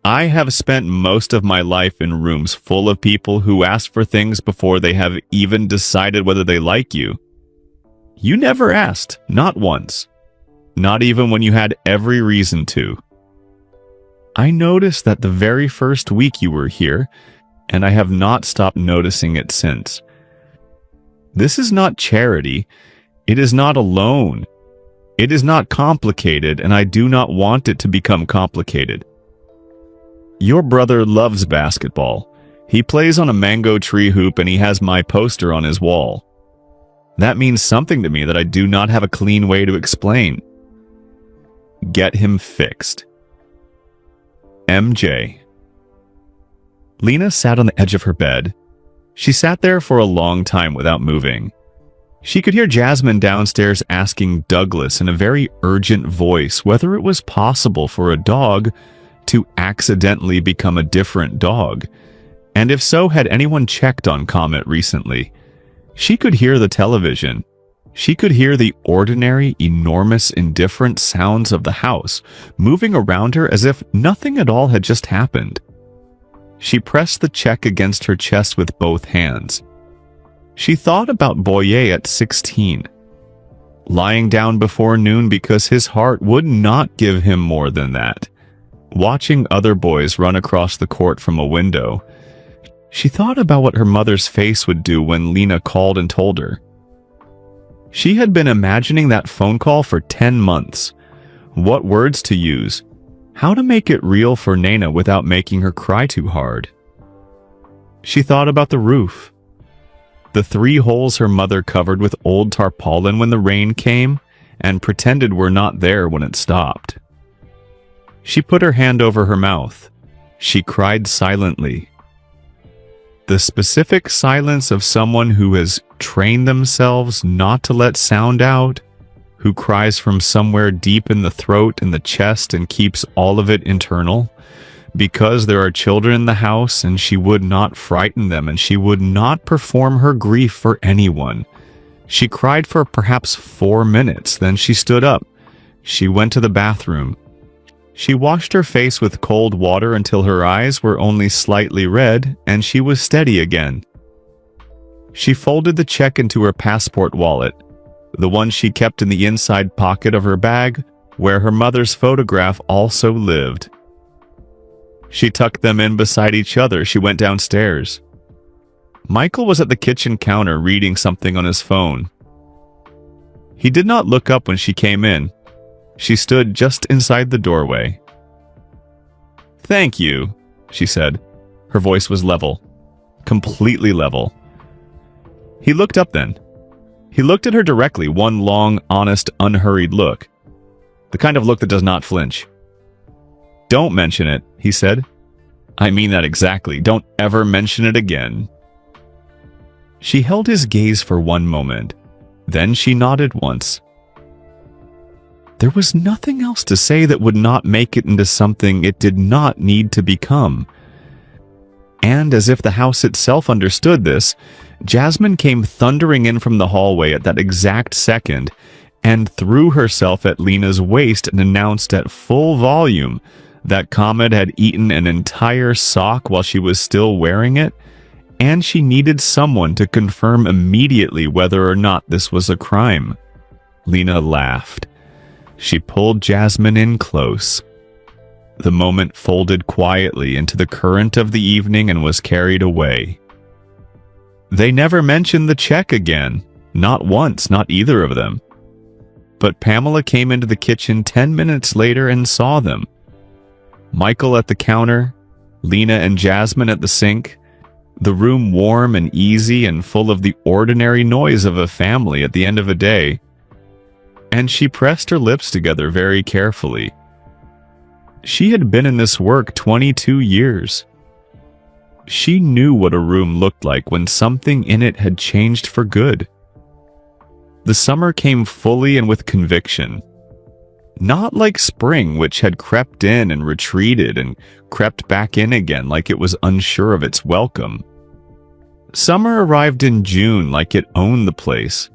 I have spent most of my life in rooms full of people who ask for things before they have even decided whether they like you. You never asked, not once. Not even when you had every reason to. I noticed that the very first week you were here, and I have not stopped noticing it since. This is not charity. It is not a loan. It is not complicated, and I do not want it to become complicated. Your brother loves basketball. He plays on a mango tree hoop and he has my poster on his wall. That means something to me that I do not have a clean way to explain. Get him fixed. MJ." Lena sat on the edge of her bed. She sat there for a long time without moving. She could hear Jasmine downstairs asking Douglas in a very urgent voice whether it was possible for a dog to accidentally become a different dog, and if so, had anyone checked on Comet recently. She could hear the television. She could hear the ordinary, enormous, indifferent sounds of the house moving around her as if nothing at all had just happened. She pressed the check against her chest with both hands. She thought about Boye at 16, lying down before noon because his heart would not give him more than that. Watching other boys run across the court from a window, she thought about what her mother's face would do when Lena called and told her. She had been imagining that phone call for 10 months. What words to use, how to make it real for Nana without making her cry too hard. She thought about the roof, the 3 holes her mother covered with old tarpaulin when the rain came and pretended were not there when it stopped. She put her hand over her mouth. She cried silently. The specific silence of someone who has trained themselves not to let sound out, who cries from somewhere deep in the throat and the chest and keeps all of it internal, because there are children in the house and she would not frighten them and she would not perform her grief for anyone. She cried for perhaps 4 minutes, then she stood up. She went to the bathroom. She washed her face with cold water until her eyes were only slightly red and she was steady again. She folded the check into her passport wallet, the one she kept in the inside pocket of her bag, where her mother's photograph also lived. She tucked them in beside each other. She went downstairs. Michael was at the kitchen counter reading something on his phone. He did not look up when she came in. She stood just inside the doorway. "Thank you," she said. Her voice was level, completely level. He looked up then. He looked at her directly, one long, honest, unhurried look. The kind of look that does not flinch. "Don't mention it," he said. "I mean that exactly. Don't ever mention it again." She held his gaze for one moment. Then she nodded once. There was nothing else to say that would not make it into something it did not need to become. And as if the house itself understood this, Jasmine came thundering in from the hallway at that exact second and threw herself at Lena's waist and announced at full volume that Comet had eaten an entire sock while she was still wearing it, and she needed someone to confirm immediately whether or not this was a crime. Lena laughed. She pulled Jasmine in close. The moment folded quietly into the current of the evening and was carried away. They never mentioned the check again. Not once, not either of them. But Pamela came into the kitchen 10 minutes later and saw them. Michael at the counter, Lena and Jasmine at the sink, the room warm and easy and full of the ordinary noise of a family at the end of a day. And she pressed her lips together very carefully. She had been in this work 22 years. She knew what a room looked like when something in it had changed for good. The summer came fully and with conviction. Not like spring, which had crept in and retreated and crept back in again like it was unsure of its welcome. Summer arrived in June like it owned the place.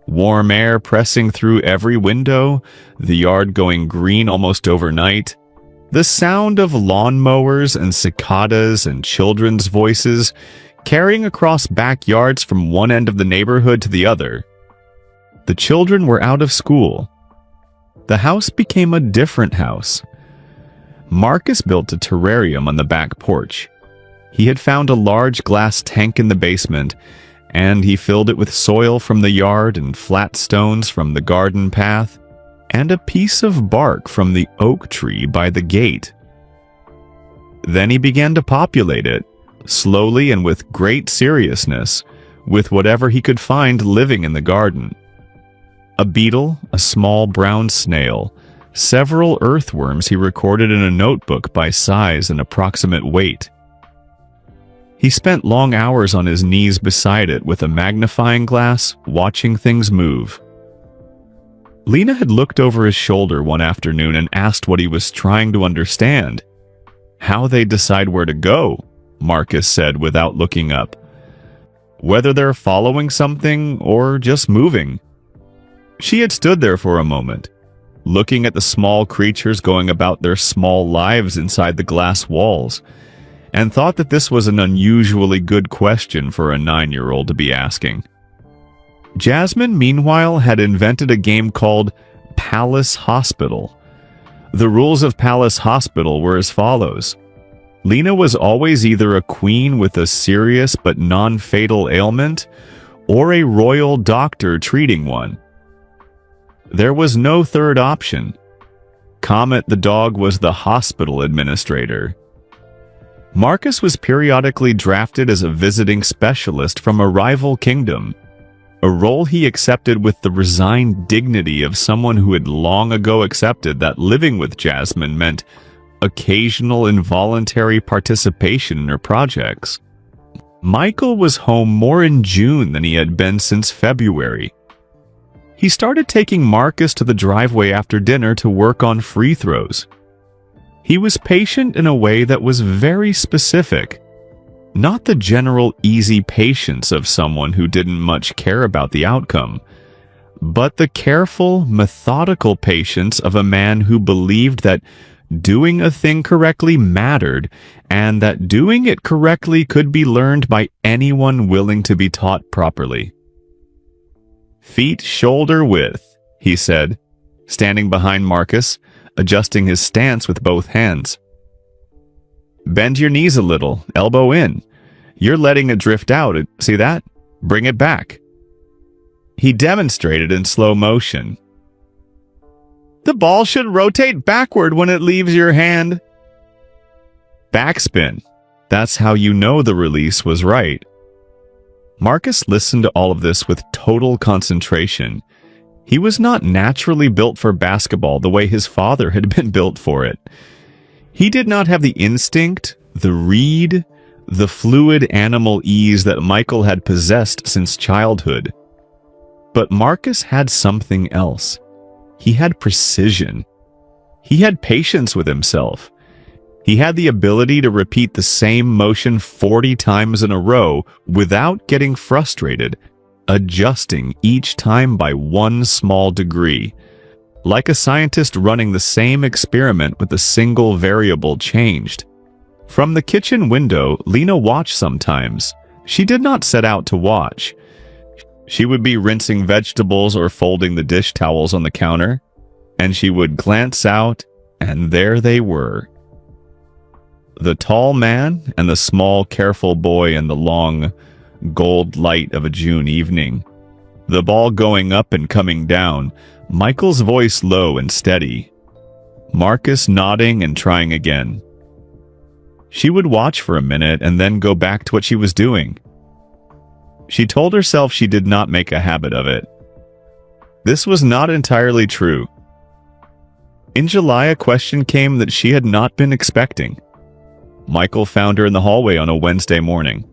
Warm air pressing through every window, the yard going green almost overnight, the sound of lawnmowers and cicadas and children's voices carrying across backyards from one end of the neighborhood to the other. The children were out of school. The house became a different house. Marcus built a terrarium on the back porch. He had found a large glass tank in the basement, and he filled it with soil from the yard and flat stones from the garden path, and a piece of bark from the oak tree by the gate. Then he began to populate it, slowly and with great seriousness, with whatever he could find living in the garden. A beetle, a small brown snail, several earthworms he recorded in a notebook by size and approximate weight. He spent long hours on his knees beside it with a magnifying glass, watching things move. Lena had looked over his shoulder one afternoon and asked what he was trying to understand. How they decide where to go, Marcus said without looking up. Whether they're following something or just moving. She had stood there for a moment, looking at the small creatures going about their small lives inside the glass walls, and thought that this was an unusually good question for a 9-year-old to be asking. Jasmine, meanwhile, had invented a game called Palace Hospital. The rules of Palace Hospital were as follows. Lena was always either a queen with a serious but non-fatal ailment, or a royal doctor treating one. There was no third option. Comet the dog was the hospital administrator. Marcus was periodically drafted as a visiting specialist from a rival kingdom, a role he accepted with the resigned dignity of someone who had long ago accepted that living with Jasmine meant occasional involuntary participation in her projects. Michael was home more in June than he had been since February. He started taking Marcus to the driveway after dinner to work on free throws. He was patient in a way that was very specific. Not the general easy patience of someone who didn't much care about the outcome, but the careful, methodical patience of a man who believed that doing a thing correctly mattered, and that doing it correctly could be learned by anyone willing to be taught properly. "Feet shoulder width," he said, standing behind Marcus, adjusting his stance with both hands. "Bend your knees a little, elbow in. You're letting it drift out. See that? Bring it back." He demonstrated in slow motion. "The ball should rotate backward when it leaves your hand." Backspin. That's how you know the release was right. Marcus listened to all of this with total concentration. He was not naturally built for basketball the way his father had been built for it. He did not have the instinct, the read, the fluid animal ease that Michael had possessed since childhood. But Marcus had something else. He had precision. He had patience with himself. He had the ability to repeat the same motion 40 times in a row without getting frustrated, adjusting each time by one small degree, like a scientist running the same experiment with a single variable changed. From the kitchen window, Lena watched sometimes. She did not set out to watch. She would be rinsing vegetables or folding the dish towels on the counter, and she would glance out, and there they were. The tall man and the small, careful boy in the long, gold light of a June evening. The ball going up and coming down, Michael's voice low and steady. Marcus nodding and trying again. She would watch for a minute and then go back to what she was doing. She told herself she did not make a habit of it. This was not entirely true. In July, a question came that she had not been expecting. Michael found her in the hallway on a Wednesday morning.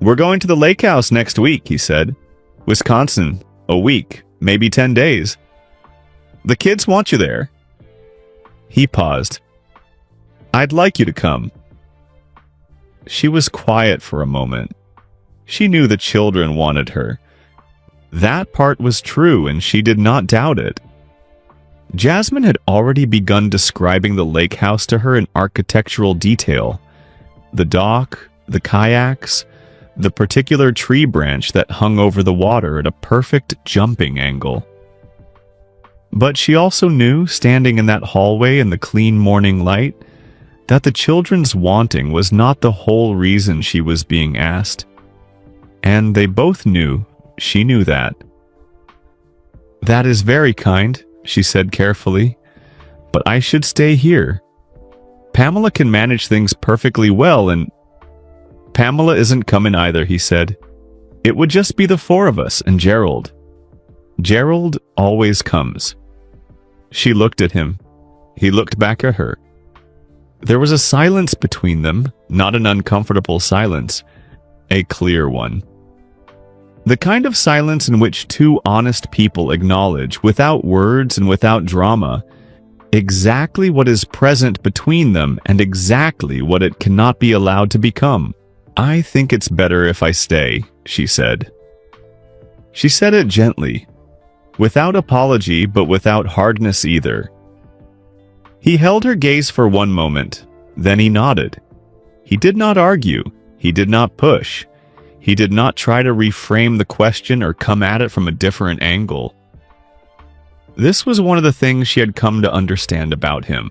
"We're going to the lake house next week," he said. "Wisconsin, a week, maybe 10 days. The kids want you there." He paused. "I'd like you to come." She was quiet for a moment. She knew the children wanted her. That part was true, and she did not doubt it. Jasmine had already begun describing the lake house to her in architectural detail. The dock, the kayaks, the particular tree branch that hung over the water at a perfect jumping angle. But she also knew, standing in that hallway in the clean morning light, that the children's wanting was not the whole reason she was being asked. And they both knew she knew that. "That is very kind," she said carefully, "but I should stay here. Pamela can manage things perfectly well, and—" "Pamela isn't coming either," he said. "It would just be the four of us and Gerald. Gerald always comes." She looked at him. He looked back at her. There was a silence between them, not an uncomfortable silence, a clear one. The kind of silence in which two honest people acknowledge, without words and without drama, exactly what is present between them and exactly what it cannot be allowed to become. "I think it's better if I stay," she said. She said it gently, without apology but without hardness either. He held her gaze for one moment, then he nodded. He did not argue, he did not push. He did not try to reframe the question or come at it from a different angle. This was one of the things she had come to understand about him.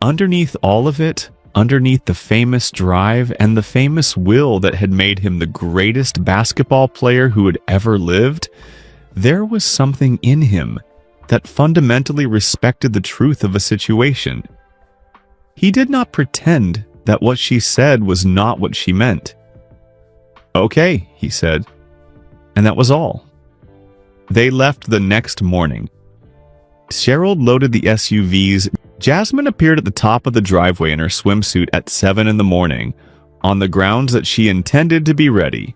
Underneath all of it, underneath the famous drive and the famous will that had made him the greatest basketball player who had ever lived, there was something in him that fundamentally respected the truth of a situation. He did not pretend that what she said was not what she meant. "Okay," he said, and that was all. They left the next morning. Gerald loaded the SUVs. Jasmine appeared at the top of the driveway in her swimsuit at 7 in the morning, on the grounds that she intended to be ready.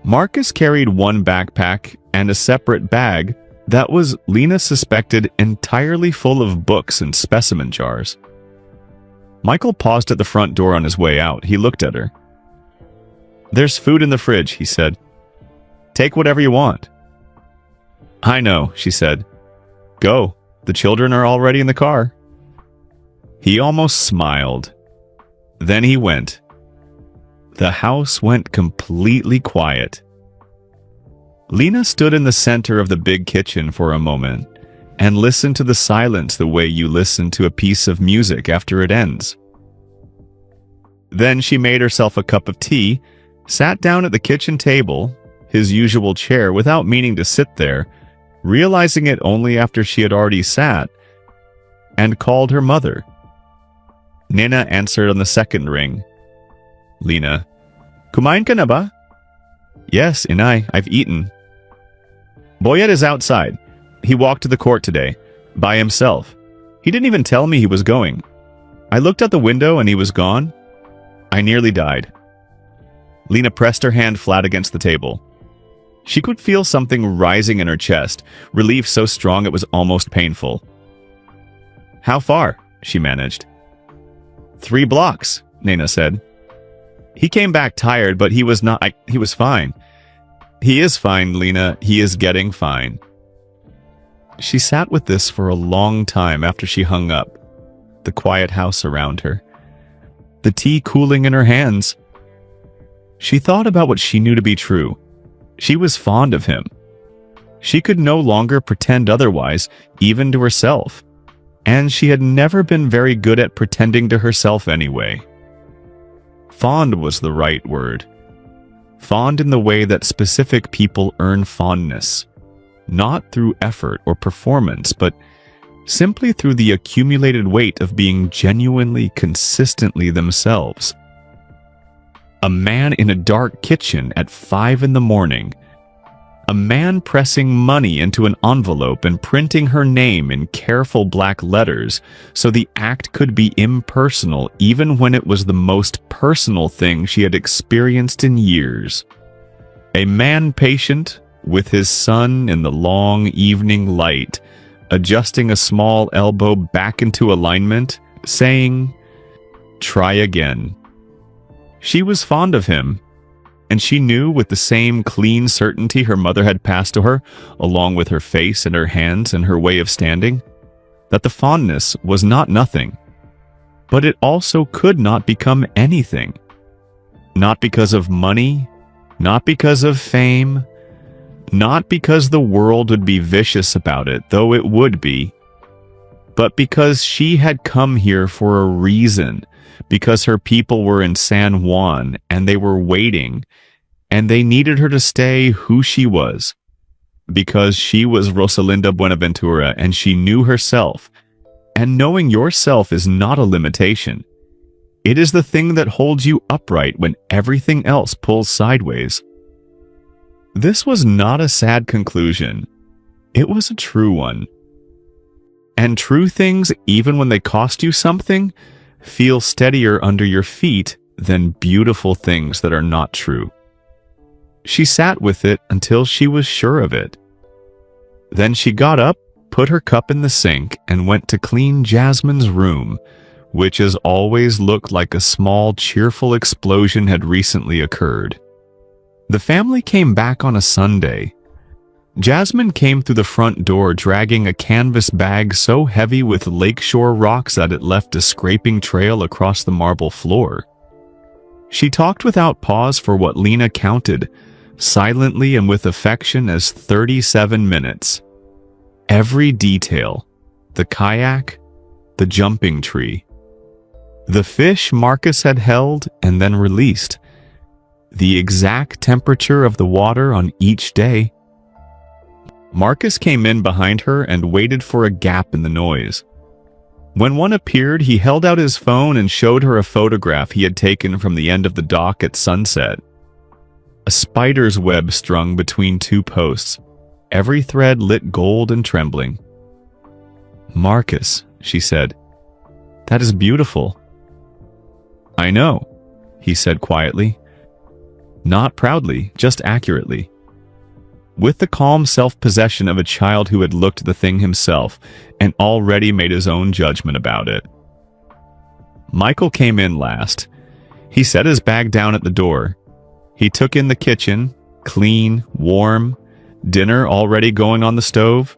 Marcus carried one backpack and a separate bag that was, Lena suspected, entirely full of books and specimen jars. Michael paused at the front door on his way out. He looked at her. "There's food in the fridge," he said. "Take whatever you want." "I know," she said. "Go. The children are already in the car." He almost smiled. Then he went. The house went completely quiet. Lena stood in the center of the big kitchen for a moment and listened to the silence the way you listen to a piece of music after it ends. Then she made herself a cup of tea, sat down at the kitchen table, his usual chair, without meaning to sit there, realizing it only after she had already sat, and called her mother. Nina answered on the second ring. Lena, "Kumain ka na ba?" "Yes, Inay, I've eaten." "Boyet is outside. He walked to the court today, by himself. He didn't even tell me he was going. I looked out the window and he was gone. I nearly died." Lena pressed her hand flat against the table. She could feel something rising in her chest, relief so strong it was almost painful. "How far?" she managed. 3 blocks, Nina said. "He came back tired, but he was not. He was fine." "He is fine, Lena. He is getting fine." She sat with this for a long time after she hung up, the quiet house around her, the tea cooling in her hands. She thought about what she knew to be true. She was fond of him. She could no longer pretend otherwise, even to herself. And she had never been very good at pretending to herself anyway. Fond was the right word. Fond in the way that specific people earn fondness, not through effort or performance, but simply through the accumulated weight of being genuinely, consistently themselves. A man in a dark kitchen at 5 in the morning, A man pressing money into an envelope and printing her name in careful black letters so the act could be impersonal even when it was the most personal thing she had experienced in years. A man patient, with his son in the long evening light, adjusting a small elbow back into alignment, saying, "Try again." She was fond of him, and she knew with the same clean certainty her mother had passed to her, along with her face and her hands and her way of standing, that the fondness was not nothing, but it also could not become anything. Not because of money, not because of fame, not because the world would be vicious about it, though it would be, but because she had come here for a reason, because her people were in San Juan and they were waiting, and they needed her to stay who she was, because she was Rosalinda Buenaventura and she knew herself, and knowing yourself is not a limitation. It is the thing that holds you upright when everything else pulls sideways. This was not a sad conclusion. It was a true one. And true things, even when they cost you something, feel steadier under your feet than beautiful things that are not true. She sat with it until she was sure of it. Then she got up, put her cup in the sink, and went to clean Jasmine's room, which as always looked like a small, cheerful explosion had recently occurred. The family came back on a Sunday. Jasmine came through the front door dragging a canvas bag so heavy with lakeshore rocks that it left a scraping trail across the marble floor. She talked without pause for what Lena counted, silently and with affection, as 37 minutes. Every detail, the kayak, the jumping tree, the fish Marcus had held and then released, the exact temperature of the water on each day. Marcus came in behind her and waited for a gap in the noise. When one appeared, he held out his phone and showed her a photograph he had taken from the end of the dock at sunset. A spider's web strung between two posts, every thread lit gold and trembling. "Marcus," she said, "that is beautiful." "I know," he said quietly. Not proudly, just accurately. With the calm self-possession of a child who had looked the thing himself and already made his own judgment about it. Michael came in last. He set his bag down at the door. He took in the kitchen, clean, warm, dinner already going on the stove,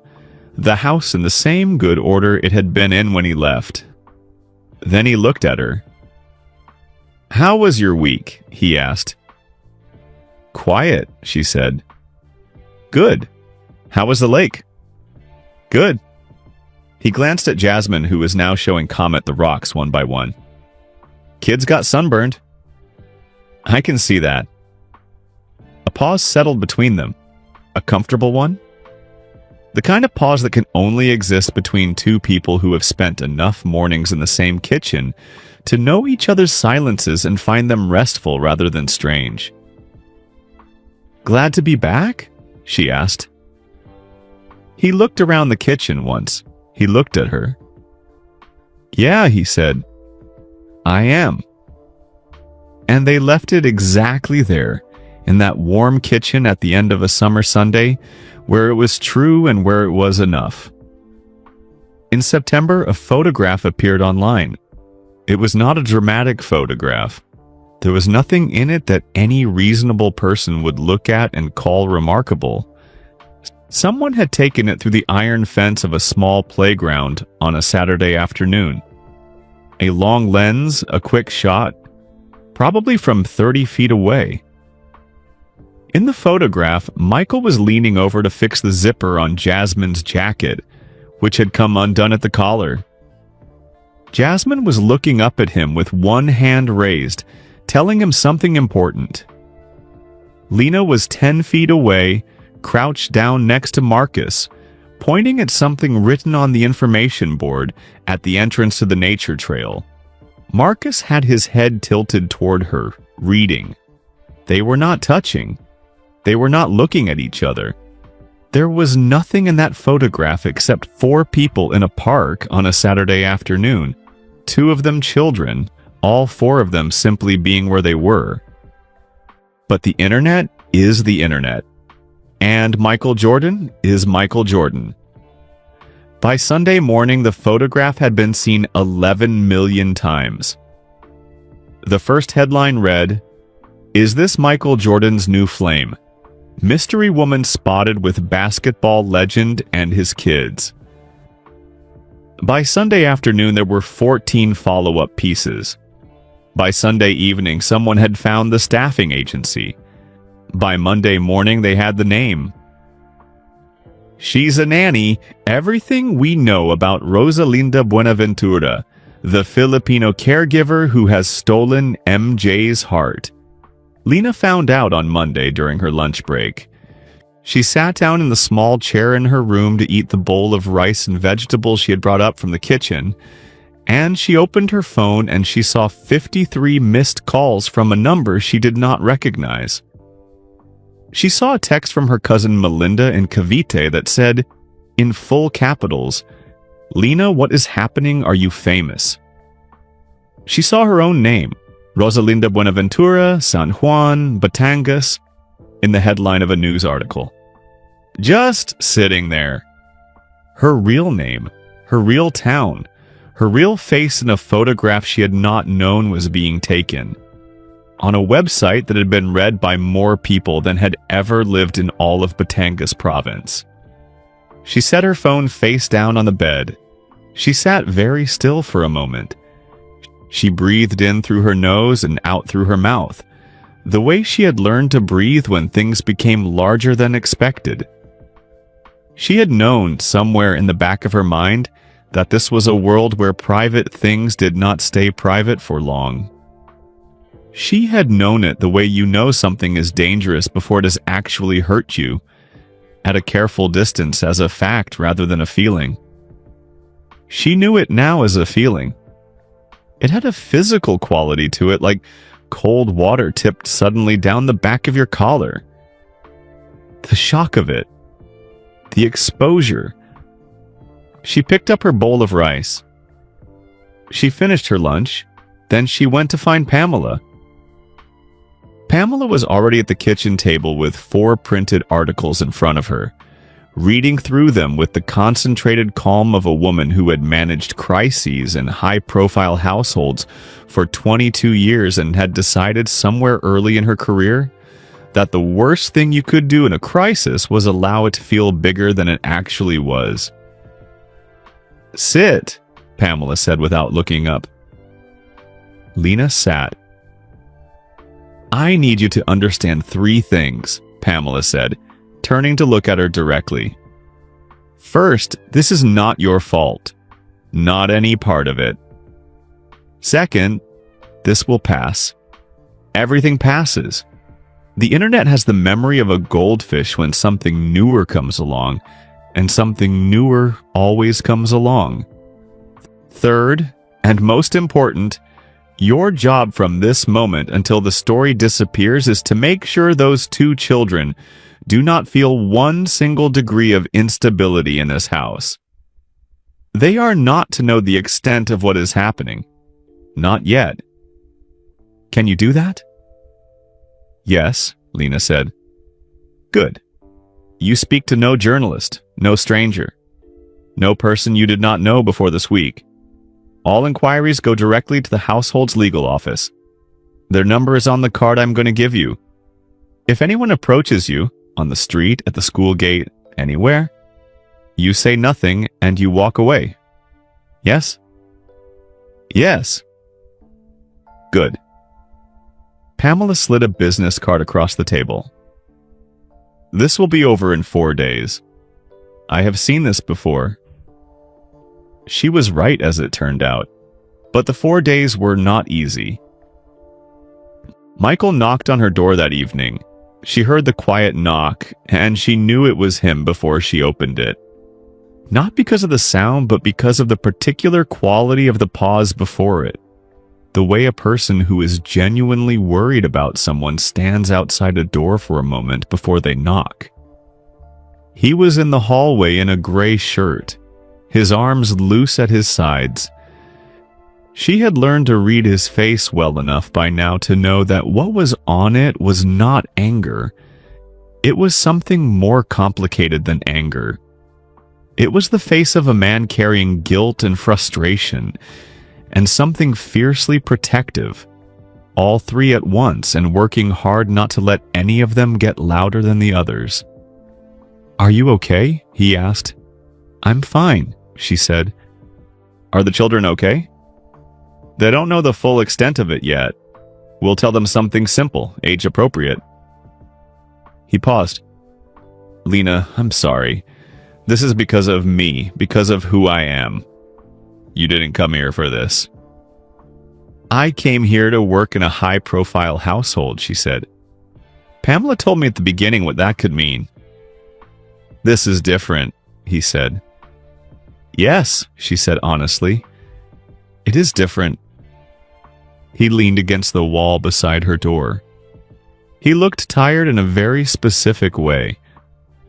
the house in the same good order it had been in when he left. Then he looked at her. "How was your week?" he asked. "Quiet," she said. "Good. How was the lake?" "Good." He glanced at Jasmine, who was now showing Comet the rocks one by one. "Kids got sunburned." "I can see that." A pause settled between them. A comfortable one? The kind of pause that can only exist between two people who have spent enough mornings in the same kitchen to know each other's silences and find them restful rather than strange. "Glad to be back?" she asked. He looked around the kitchen once. He looked at her. "Yeah," he said. "I am." And they left it exactly there, in that warm kitchen at the end of a summer Sunday, where it was true and where it was enough. In September, a photograph appeared online. It was not a dramatic photograph. There was nothing in it that any reasonable person would look at and call remarkable. Someone had taken it through the iron fence of a small playground on a Saturday afternoon. A long lens, a quick shot, probably from 30 feet away. In the photograph, Michael was leaning over to fix the zipper on Jasmine's jacket, which had come undone at the collar. Jasmine was looking up at him with one hand raised, telling him something important. Lena was 10 feet away, crouched down next to Marcus, pointing at something written on the information board at the entrance to the nature trail. Marcus had his head tilted toward her, reading. They were not touching. They were not looking at each other. There was nothing in that photograph except 4 people in a park on a Saturday afternoon, 2 of them children, all 4 of them simply being where they were. But the internet is the internet, and Michael Jordan is Michael Jordan. By Sunday morning, the photograph had been seen 11 million times. The first headline read, "Is this Michael Jordan's new flame? Mystery woman spotted with basketball legend and his kids." By Sunday afternoon, there were 14 follow-up pieces. By Sunday evening, someone had found the staffing agency. By Monday morning, they had the name. She's a nanny. Everything we know about Rosalinda Buenaventura, the Filipino caregiver who has stolen MJ's heart. Lena found out on Monday during her lunch break. She sat down in the small chair in her room to eat the bowl of rice and vegetables she had brought up from the kitchen, and she opened her phone and she saw 53 missed calls from a number she did not recognize. She saw a text from her cousin Melinda in Cavite that said, in full capitals, "Lena, what is happening? Are you famous?" She saw her own name, Rosalinda Buenaventura, San Juan, Batangas, in the headline of a news article. Just sitting there. Her real name, her real town, her real face in a photograph she had not known was being taken, on a website that had been read by more people than had ever lived in all of Batangas province. She set her phone face down on the bed. She sat very still for a moment. She breathed in through her nose and out through her mouth, the way she had learned to breathe when things became larger than expected. She had known somewhere in the back of her mind that this was a world where private things did not stay private for long. She had known it the way you know something is dangerous before it has actually hurt you, at a careful distance as a fact rather than a feeling. She knew it now as a feeling. It had a physical quality to it, like cold water tipped suddenly down the back of your collar. The shock of it. The exposure. She picked up her bowl of rice. She finished her lunch. Then she went to find Pamela. Pamela was already at the kitchen table with 4 printed articles in front of her, reading through them with the concentrated calm of a woman who had managed crises in high-profile households for 22 years and had decided somewhere early in her career that the worst thing you could do in a crisis was allow it to feel bigger than it actually was. "Sit," Pamela said without looking up. Lena sat. "I need you to understand 3 things," Pamela said, turning to look at her directly. "First, this is not your fault. Not any part of it. Second, this will pass. Everything passes. The internet has the memory of a goldfish when something newer comes along, and something newer always comes along. Third, and most important, your job from this moment until the story disappears is to make sure those 2 children do not feel 1 single degree of instability in this house. They are not to know the extent of what is happening. Not yet. Can you do that?" "Yes," Lena said. "Good. You speak to no journalist, no stranger, no person you did not know before this week. All inquiries go directly to the household's legal office. Their number is on the card I'm going to give you. If anyone approaches you, on the street, at the school gate, anywhere, you say nothing and you walk away. Yes?" "Yes." "Good." Pamela slid a business card across the table. "This will be over in 4 days. I have seen this before." She was right, as it turned out, but the 4 days were not easy. Michael knocked on her door that evening. She heard the quiet knock, and she knew it was him before she opened it. Not because of the sound, but because of the particular quality of the pause before it. the way a person who is genuinely worried about someone stands outside a door for a moment before they knock. He was in the hallway in a gray shirt, his arms loose at his sides. She had learned to read his face well enough by now to know that what was on it was not anger. It was something more complicated than anger. It was the face of a man carrying guilt and frustration, and something fiercely protective, all three at once, and working hard not to let any of them get louder than the others. "Are you okay?" he asked. "I'm fine," she said. "Are the children okay?" "They don't know the full extent of it yet. We'll tell them something simple, age-appropriate." He paused. "Lena, I'm sorry. This is because of me, because of who I am. You didn't come here for this." "I came here to work in a high-profile household," she said. "Pamela told me at the beginning what that could mean." "This is different," he said. "Yes," she said honestly. "It is different." He leaned against the wall beside her door. He looked tired in a very specific way.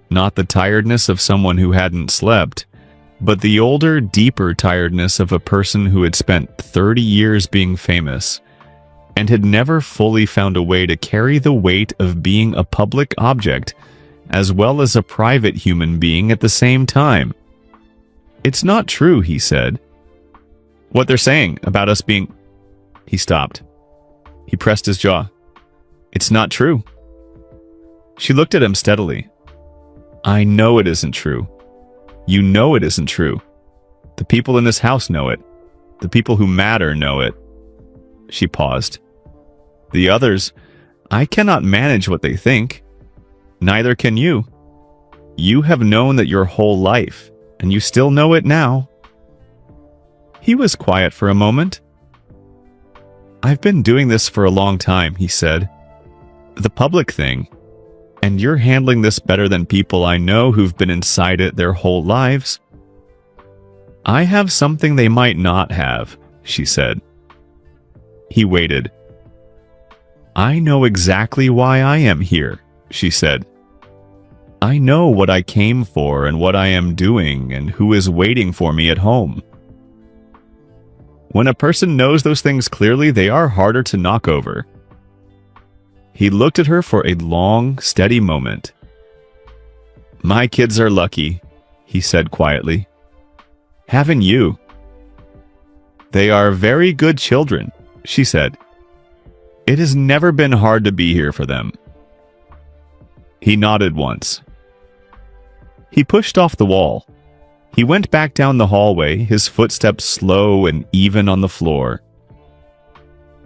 Not the tiredness of someone who hadn't slept, but the older, deeper tiredness of a person who had spent 30 years being famous and had never fully found a way to carry the weight of being a public object as well as a private human being at the same time. "It's not true," he said. "What they're saying about us being—" He stopped. He pressed his jaw. "It's not true." She looked at him steadily. "I know it isn't true. You know it isn't true. The people in this house know it. The people who matter know it." She paused. "The others, I cannot manage what they think. Neither can you. You have known that your whole life, and you still know it now." He was quiet for a moment. "I've been doing this for a long time," he said. "The public thing. And you're handling this better than people I know who've been inside it their whole lives." "I have something they might not have," she said. He waited. "I know exactly why I am here," she said. "I know what I came for and what I am doing and who is waiting for me at home." When a person knows those things clearly, they are harder to knock over. He looked at her for a long, steady moment. "My kids are lucky," he said quietly. "Having you." "They are very good children," she said. "It has never been hard to be here for them." He nodded once. He pushed off the wall. He went back down the hallway, his footsteps slow and even on the floor.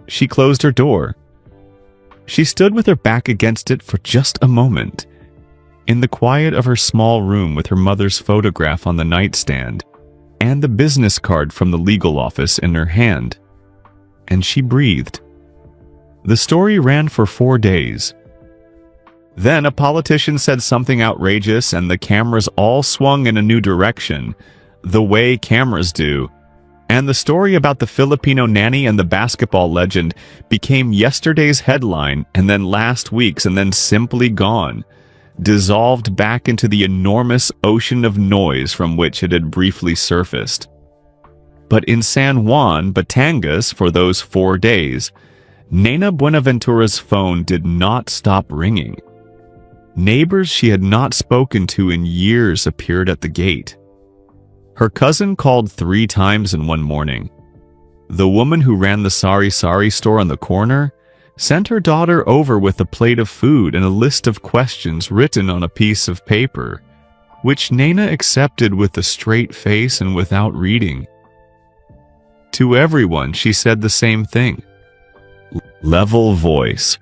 She closed her door. She stood with her back against it for just a moment, in the quiet of her small room with her mother's photograph on the nightstand and the business card from the legal office in her hand. And she breathed. The story ran for 4 days. Then a politician said something outrageous and the cameras all swung in a new direction, the way cameras do. And the story about the Filipino nanny and the basketball legend became yesterday's headline and then last week's and then simply gone, dissolved back into the enormous ocean of noise from which it had briefly surfaced. But in San Juan, Batangas, for those 4 days, Nena Buenaventura's phone did not stop ringing. Neighbors she had not spoken to in years appeared at the gate. Her cousin called 3 times in one morning. The woman who ran the sari-sari store on the corner sent her daughter over with a plate of food and a list of questions written on a piece of paper, which Nena accepted with a straight face and without reading. To everyone, she said the same thing. Level voice.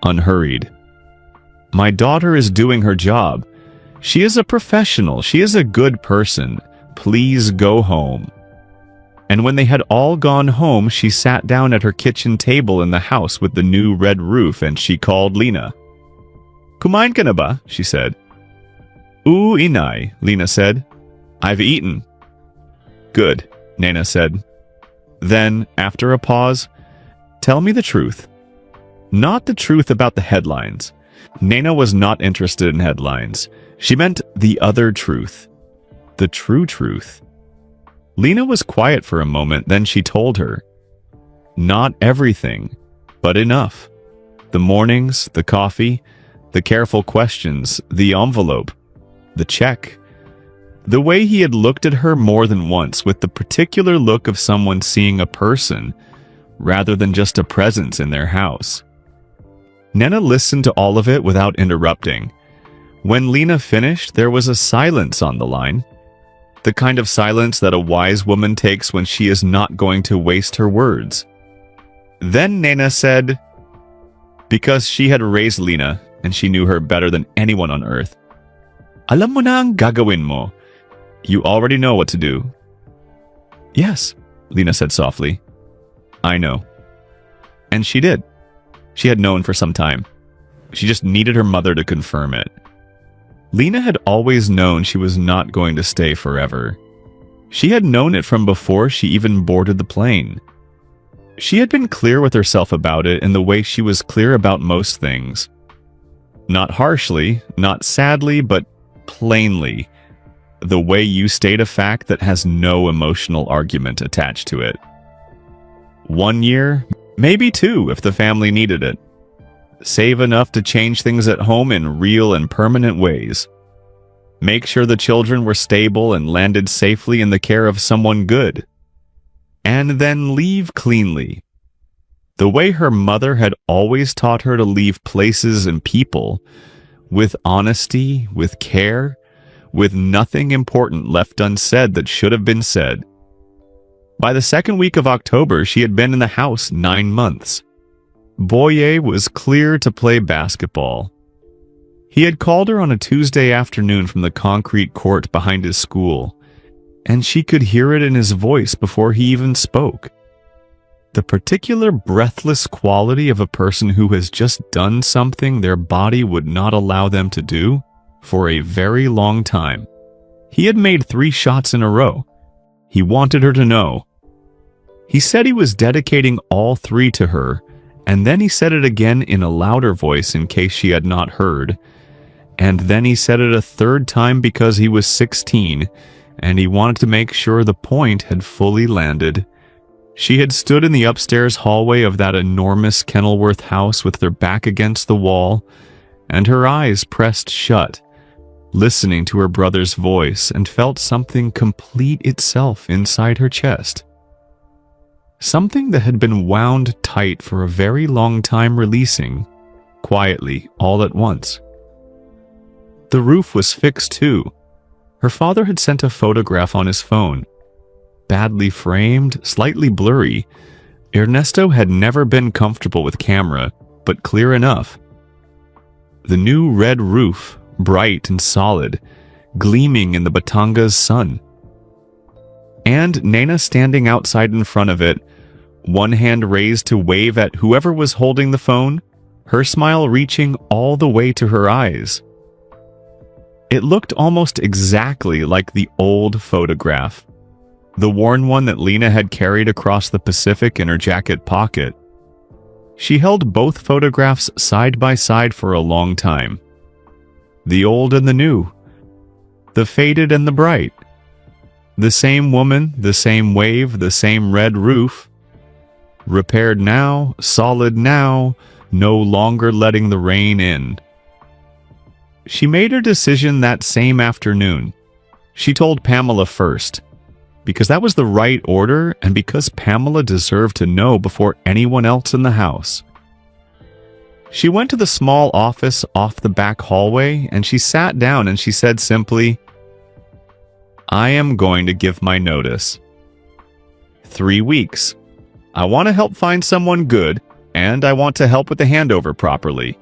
Unhurried. "My daughter is doing her job. She is a professional. She is a good person. Please go home." And when they had all gone home, she sat down at her kitchen table in the house with the new red roof and she called Lena. "Kumain ka na ba?" she said. "Oo, inay," Lena said. "I've eaten." "Good," Nena said. Then, after a pause, Tell me the truth. Not the truth about the headlines. Nana was not interested in headlines. She meant the other truth. The true truth. Lena was quiet for a moment, then she told her. Not everything, but enough. The mornings, the coffee, the careful questions, the envelope, the check. The way he had looked at her more than once with the particular look of someone seeing a person rather than just a presence in their house. Nana listened to all of it without interrupting. When Lena finished, there was a silence on the line. The kind of silence that a wise woman takes when she is not going to waste her words. Then Nana said, because she had raised Lena and she knew her better than anyone on earth, "Alam mo na ang gagawin mo. You already know what to do." "Yes," Lena said softly. "I know." And she did. She had known for some time. She just needed her mother to confirm it. Lena had always known she was not going to stay forever. She had known it from before she even boarded the plane. She had been clear with herself about it in the way she was clear about most things. Not harshly, not sadly, but plainly. The way you state a fact that has no emotional argument attached to it. 1 year, maybe 2 if the family needed it. Save enough to change things at home in real and permanent ways. Make sure the children were stable and landed safely in the care of someone good. And then leave cleanly. The way her mother had always taught her to leave places and people, with honesty, with care, with nothing important left unsaid that should have been said. By the second week of October, she had been in the house 9 months. Boye was clear to play basketball. He had called her on a Tuesday afternoon from the concrete court behind his school, and she could hear it in his voice before he even spoke. The particular breathless quality of a person who has just done something their body would not allow them to do for a very long time. He had made 3 shots in a row. He wanted her to know. He said he was dedicating all 3 to her, and then he said it again in a louder voice in case she had not heard. And then he said it a 3rd time because he was 16, and he wanted to make sure the point had fully landed. She had stood in the upstairs hallway of that enormous Kenilworth house with her back against the wall, and her eyes pressed shut, listening to her brother's voice, and felt something complete itself inside her chest. Something that had been wound tight for a very long time releasing, quietly, all at once. The roof was fixed too. Her father had sent a photograph on his phone. Badly framed, slightly blurry. Ernesto had never been comfortable with camera, but clear enough. The new red roof, bright and solid, gleaming in the Batangas sun. And Nana standing outside in front of it, one hand raised to wave at whoever was holding the phone, her smile reaching all the way to her eyes. It looked almost exactly like the old photograph, the worn one that Lena had carried across the Pacific in her jacket pocket. She held both photographs side by side for a long time. The old and the new. The faded and the bright. The same woman, the same wave, the same red roof. Repaired now, solid now, no longer letting the rain in. She made her decision that same afternoon. She told Pamela first, because that was the right order and because Pamela deserved to know before anyone else in the house. She went to the small office off the back hallway and she sat down and she said simply, "I am going to give my notice. 3 weeks. I want to help find someone good, and I want to help with the handover properly."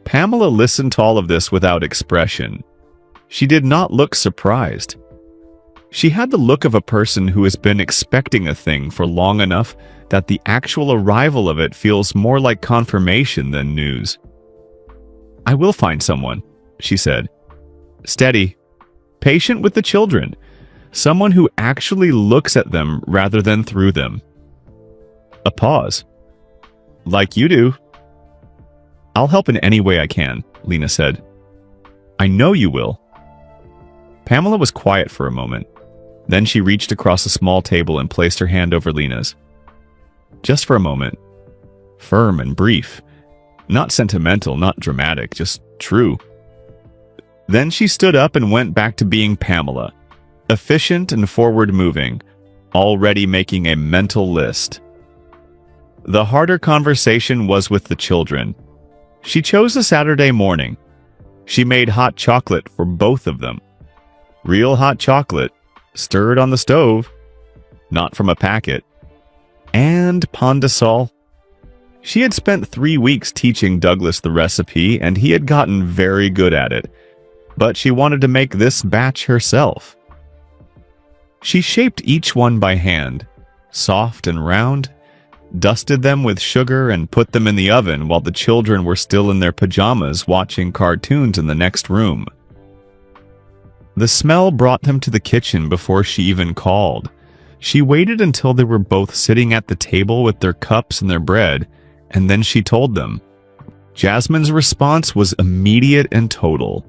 Pamela listened to all of this without expression. She did not look surprised. She had the look of a person who has been expecting a thing for long enough that the actual arrival of it feels more like confirmation than news. "I will find someone," she said. "Steady. Patient with the children. Someone who actually looks at them rather than through them." A pause. Like you do. I'll help in any way I can, Lena said. I know you will. Pamela was quiet for a moment. Then she reached across a small table and placed her hand over Lena's. Just for a moment. Firm and brief. Not sentimental, not dramatic, just true. Then she stood up and went back to being Pamela. Efficient and forward-moving, already making a mental list. The harder conversation was with the children. She chose a Saturday morning. She made hot chocolate for both of them. Real hot chocolate, stirred on the stove, not from a packet. And Pondasol. She had spent 3 weeks teaching Douglas the recipe, and he had gotten very good at it. But she wanted to make this batch herself. She shaped each one by hand, soft and round, dusted them with sugar and put them in the oven while the children were still in their pajamas watching cartoons in the next room. The smell brought them to the kitchen before she even called. She waited until they were both sitting at the table with their cups and their bread, and then she told them. Jasmine's response was immediate and total.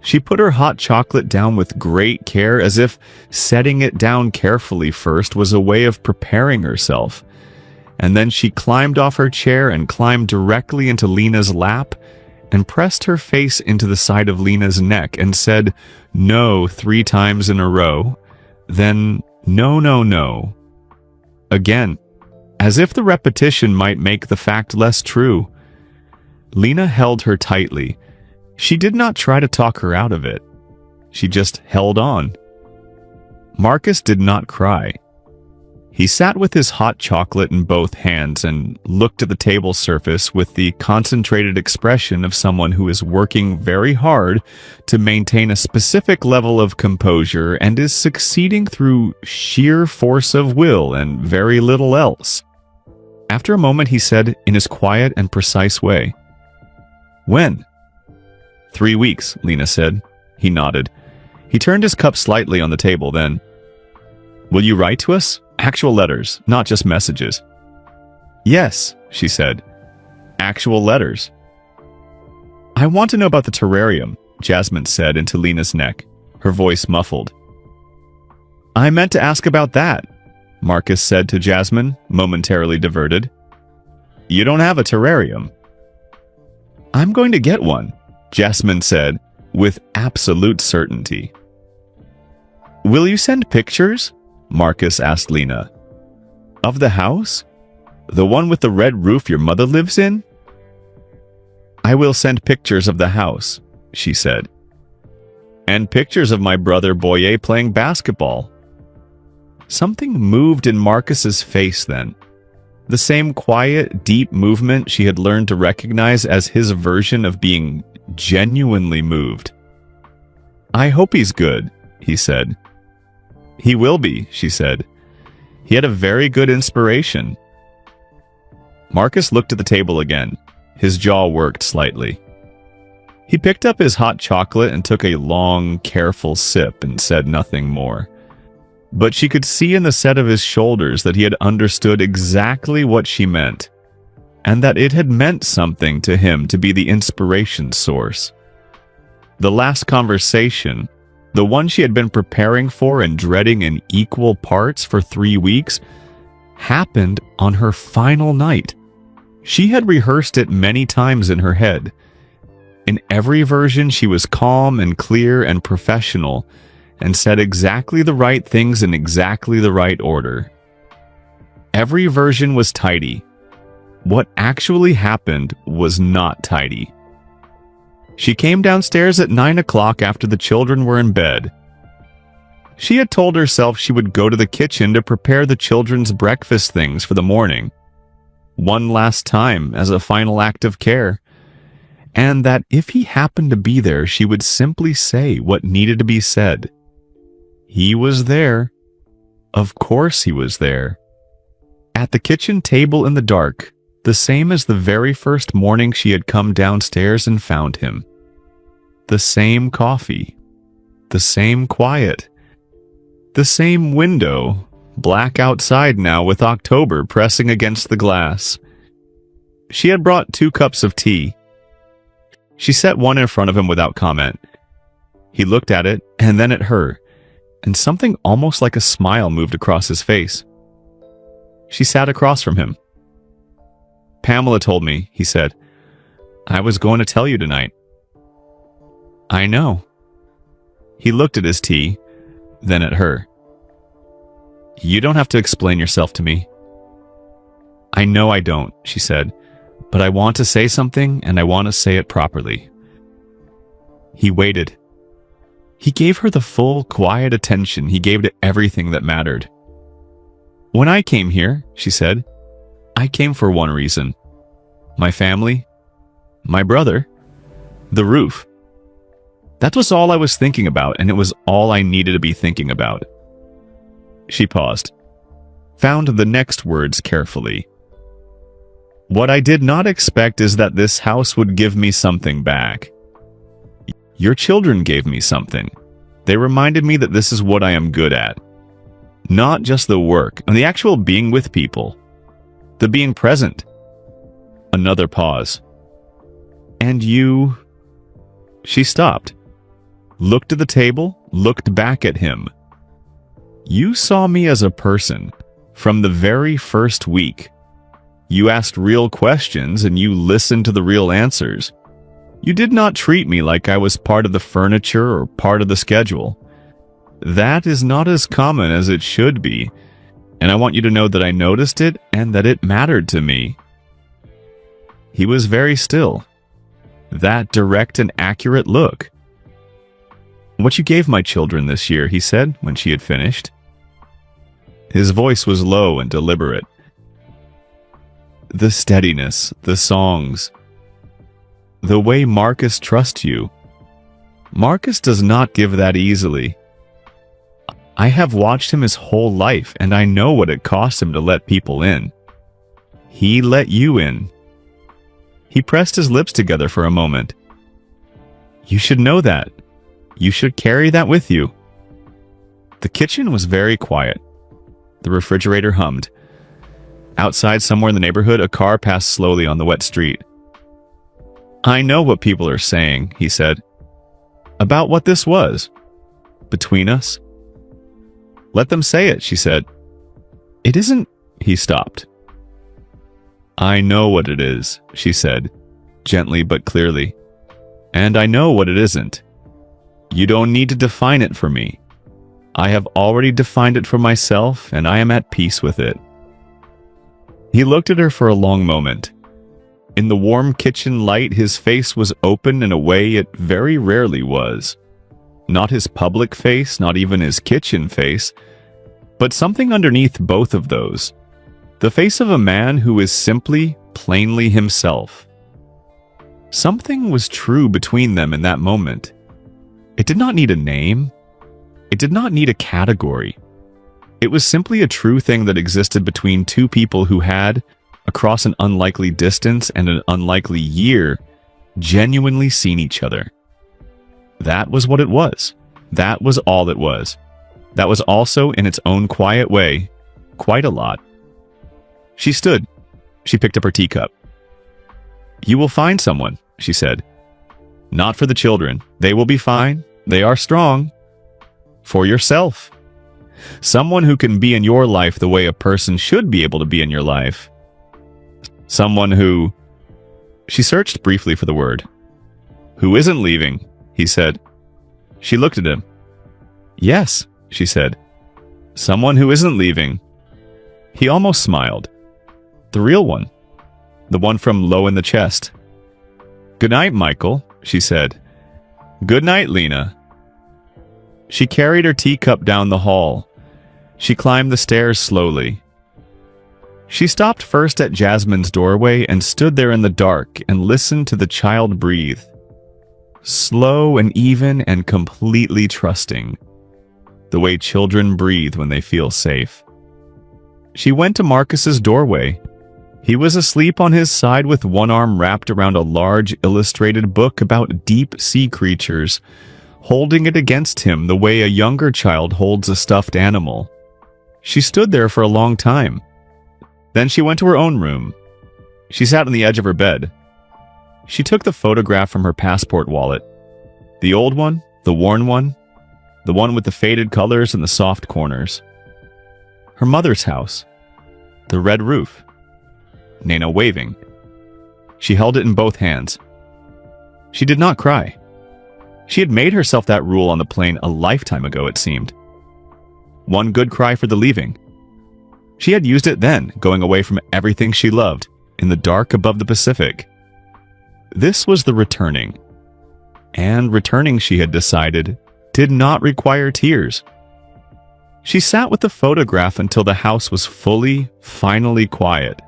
She put her hot chocolate down with great care, as if setting it down carefully first was a way of preparing herself. And then she climbed off her chair and climbed directly into Lena's lap and pressed her face into the side of Lena's neck and said, "No," 3 times in a row. Then, "No, no, no." Again, as if the repetition might make the fact less true. Lena held her tightly. She did not try to talk her out of it. She just held on. Marcus did not cry. He sat with his hot chocolate in both hands and looked at the table surface with the concentrated expression of someone who is working very hard to maintain a specific level of composure and is succeeding through sheer force of will and very little else. After a moment, he said in his quiet and precise way, "When?" 3 weeks, Lena said. He nodded. He turned his cup slightly on the table then. "Will you write to us? Actual letters, not just messages." "Yes," she said. "Actual letters." "I want to know about the terrarium," Jasmine said into Lena's neck, her voice muffled. "I meant to ask about that," Marcus said to Jasmine, momentarily diverted. "You don't have a terrarium." "I'm going to get one," Jasmine said, with absolute certainty. "Will you send pictures?" Marcus asked Lena. "Of the house? The one with the red roof your mother lives in?" "I will send pictures of the house," she said. "And pictures of my brother Boye playing basketball." Something moved in Marcus's face then. The same quiet, deep movement she had learned to recognize as his version of being genuinely moved. "I hope he's good," he said. "He will be," she said. "He had a very good inspiration." Marcus looked at the table again. His jaw worked slightly. He picked up his hot chocolate and took a long, careful sip and said nothing more. But she could see in the set of his shoulders that he had understood exactly what she meant, and that it had meant something to him to be the inspiration source. The last conversation, the one she had been preparing for and dreading in equal parts for 3 weeks, happened on her final night. She had rehearsed it many times in her head. In every version, she was calm and clear and professional, and said exactly the right things in exactly the right order. Every version was tidy. What actually happened was not tidy. She came downstairs at 9 o'clock after the children were in bed. She had told herself she would go to the kitchen to prepare the children's breakfast things for the morning, one last time as a final act of care, and that if he happened to be there, she would simply say what needed to be said. He was there. Of course he was there. At the kitchen table in the dark, the same as the very first morning she had come downstairs and found him. The same coffee. The same quiet. The same window, black outside now with October pressing against the glass. She had brought 2 cups of tea. She set one in front of him without comment. He looked at it and then at her, and something almost like a smile moved across his face. She sat across from him. "Pamela told me," he said. "I was going to tell you tonight." "I know." He looked at his tea, then at her. "You don't have to explain yourself to me." "I know I don't," she said, "but I want to say something, and I want to say it properly." He waited. He gave her the full, quiet attention he gave to everything that mattered. "When I came here," she said, "I came for one reason. My family, my brother, the roof. That was all I was thinking about, and it was all I needed to be thinking about." She paused, found the next words carefully. "What I did not expect is that this house would give me something back. Your children gave me something. They reminded me that this is what I am good at. Not just the work, and the actual being with people. The being present." Another pause. "And you..." She stopped, looked at the table, looked back at him. "You saw me as a person from the very first week. You asked real questions and you listened to the real answers. You did not treat me like I was part of the furniture or part of the schedule. That is not as common as it should be, and I want you to know that I noticed it and that it mattered to me." He was very still. That direct and accurate look. "What you gave my children this year," he said when she had finished. His voice was low and deliberate. "The steadiness, the songs, the way Marcus trusts you. Marcus does not give that easily. I have watched him his whole life, and I know what it costs him to let people in. He let you in." He pressed his lips together for a moment. "You should know that. You should carry that with you." The kitchen was very quiet. The refrigerator hummed. Outside, somewhere in the neighborhood, a car passed slowly on the wet street. "I know what people are saying," he said. "About what this was. Between us." "Let them say it," she said. "It isn't..." He stopped. "I know what it is," she said, gently but clearly. "And I know what it isn't. You don't need to define it for me. I have already defined it for myself, and I am at peace with it." He looked at her for a long moment. In the warm kitchen light, his face was open in a way it very rarely was. Not his public face, not even his kitchen face, but something underneath both of those. The face of a man who is simply, plainly himself. Something was true between them in that moment. It did not need a name. It did not need a category. It was simply a true thing that existed between two people who had, across an unlikely distance and an unlikely year, genuinely seen each other. That was what it was. That was all it was. That was also, in its own quiet way, quite a lot. She stood. She picked up her teacup. "You will find someone," she said. "Not for the children. They will be fine. They are strong. For yourself. Someone who can be in your life the way a person should be able to be in your life. Someone who..." She searched briefly for the word. "Who isn't leaving," he said. She looked at him. "Yes," she said. "Someone who isn't leaving." He almost smiled. The real one. The one from low in the chest. "Good night, Michael," she said. "Good night, Lena." She carried her teacup down the hall. She climbed the stairs slowly. She stopped first at Jasmine's doorway and stood there in the dark and listened to the child breathe. Slow and even and completely trusting. The way children breathe when they feel safe. She went to Marcus's doorway. He was asleep on his side with one arm wrapped around a large illustrated book about deep sea creatures, holding it against him the way a younger child holds a stuffed animal. She stood there for a long time. Then she went to her own room. She sat on the edge of her bed. She took the photograph from her passport wallet. The old one, the worn one, the one with the faded colors and the soft corners. Her mother's house. The red roof. Nana waving. She held it in both hands. She did not cry. She had made herself that rule on the plane a lifetime ago, it seemed. One good cry for the leaving. She had used it then, going away from everything she loved, in the dark above the Pacific. This was the returning. And returning, she had decided, did not require tears. She sat with the photograph until the house was finally quiet.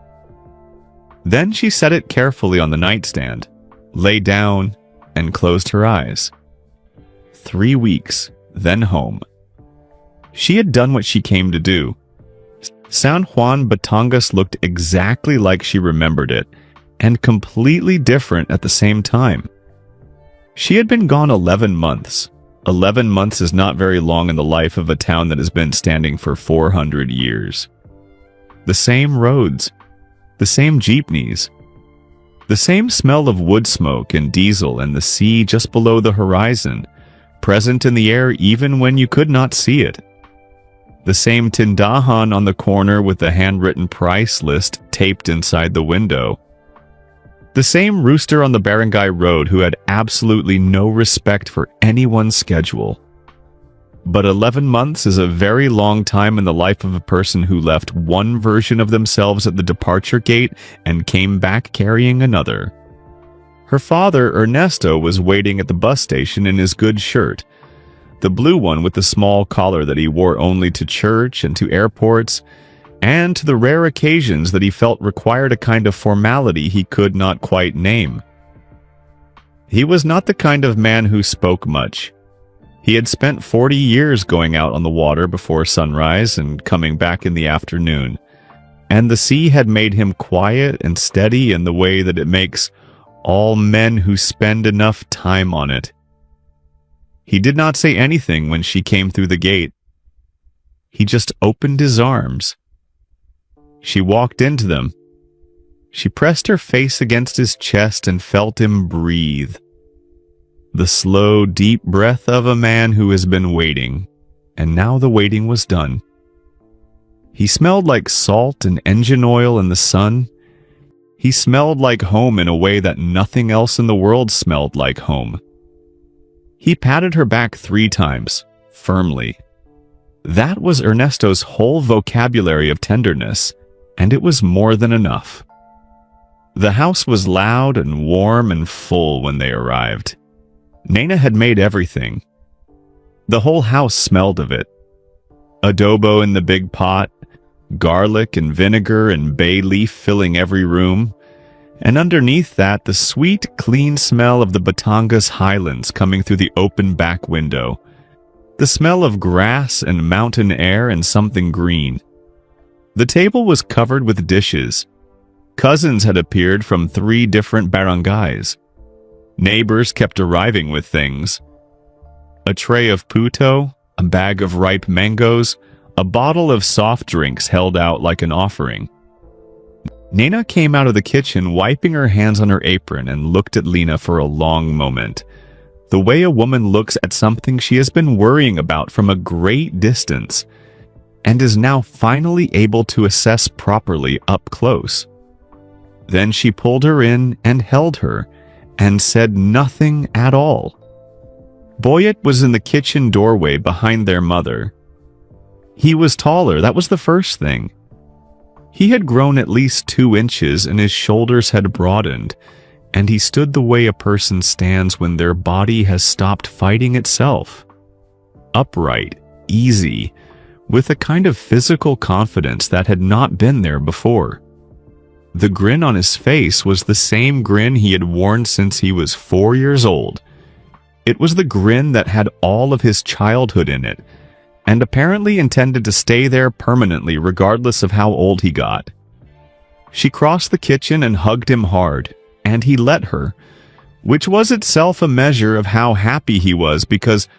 Then she set it carefully on the nightstand, lay down, and closed her eyes. 3 weeks, then home. She had done what she came to do. San Juan, Batangas looked exactly like she remembered it, and completely different at the same time. She had been gone 11 months. 11 months is not very long in the life of a town that has been standing for 400 years. The same roads, the same jeepneys, the same smell of wood smoke and diesel and the sea just below the horizon, present in the air even when you could not see it. The same tindahan on the corner with the handwritten price list taped inside the window. The same rooster on the barangay road who had absolutely no respect for anyone's schedule. But 11 months is a very long time in the life of a person who left one version of themselves at the departure gate and came back carrying another. Her father, Ernesto, was waiting at the bus station in his good shirt, the blue one with the small collar that he wore only to church and to airports, and to the rare occasions that he felt required a kind of formality he could not quite name. He was not the kind of man who spoke much. He had spent 40 years going out on the water before sunrise and coming back in the afternoon, and the sea had made him quiet and steady in the way that it makes all men who spend enough time on it. He did not say anything when she came through the gate. He just opened his arms. She walked into them. She pressed her face against his chest and felt him breathe. The slow, deep breath of a man who has been waiting, and now the waiting was done. He smelled like salt and engine oil in the sun. He smelled like home in a way that nothing else in the world smelled like home. He patted her back 3 times, firmly. That was Ernesto's whole vocabulary of tenderness, and it was more than enough. The house was loud and warm and full when they arrived. Nana had made everything. The whole house smelled of it. Adobo in the big pot, garlic and vinegar and bay leaf filling every room, and underneath that the sweet, clean smell of the Batangas highlands coming through the open back window, the smell of grass and mountain air and something green. The table was covered with dishes. Cousins had appeared from 3 different barangays. Neighbors kept arriving with things. A tray of puto, a bag of ripe mangoes, a bottle of soft drinks held out like an offering. Nana came out of the kitchen wiping her hands on her apron and looked at Lena for a long moment, the way a woman looks at something she has been worrying about from a great distance, and is now finally able to assess properly up close. Then she pulled her in and held her, and said nothing at all. Boyet was in the kitchen doorway behind their mother. He was taller, that was the first thing. He had grown at least 2 inches and his shoulders had broadened, and he stood the way a person stands when their body has stopped fighting itself. Upright, easy, with a kind of physical confidence that had not been there before. The grin on his face was the same grin he had worn since he was 4 years old. It was the grin that had all of his childhood in it, and apparently intended to stay there permanently regardless of how old he got. She crossed the kitchen and hugged him hard, and he let her, which was itself a measure of how happy he was, because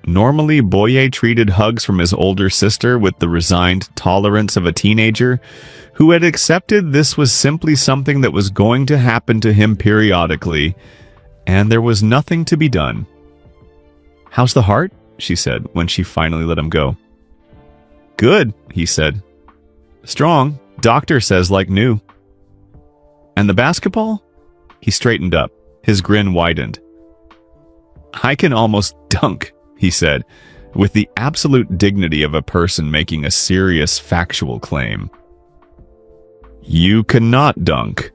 normally Boye treated hugs from his older sister with the resigned tolerance of a teenager who had accepted this was simply something that was going to happen to him periodically, and there was nothing to be done. "How's the heart?" she said when she finally let him go. "Good," he said. "Strong. Doctor says like new." "And the basketball?" He straightened up. His grin widened. "I can almost dunk," he said, with the absolute dignity of a person making a serious factual claim. "You cannot dunk."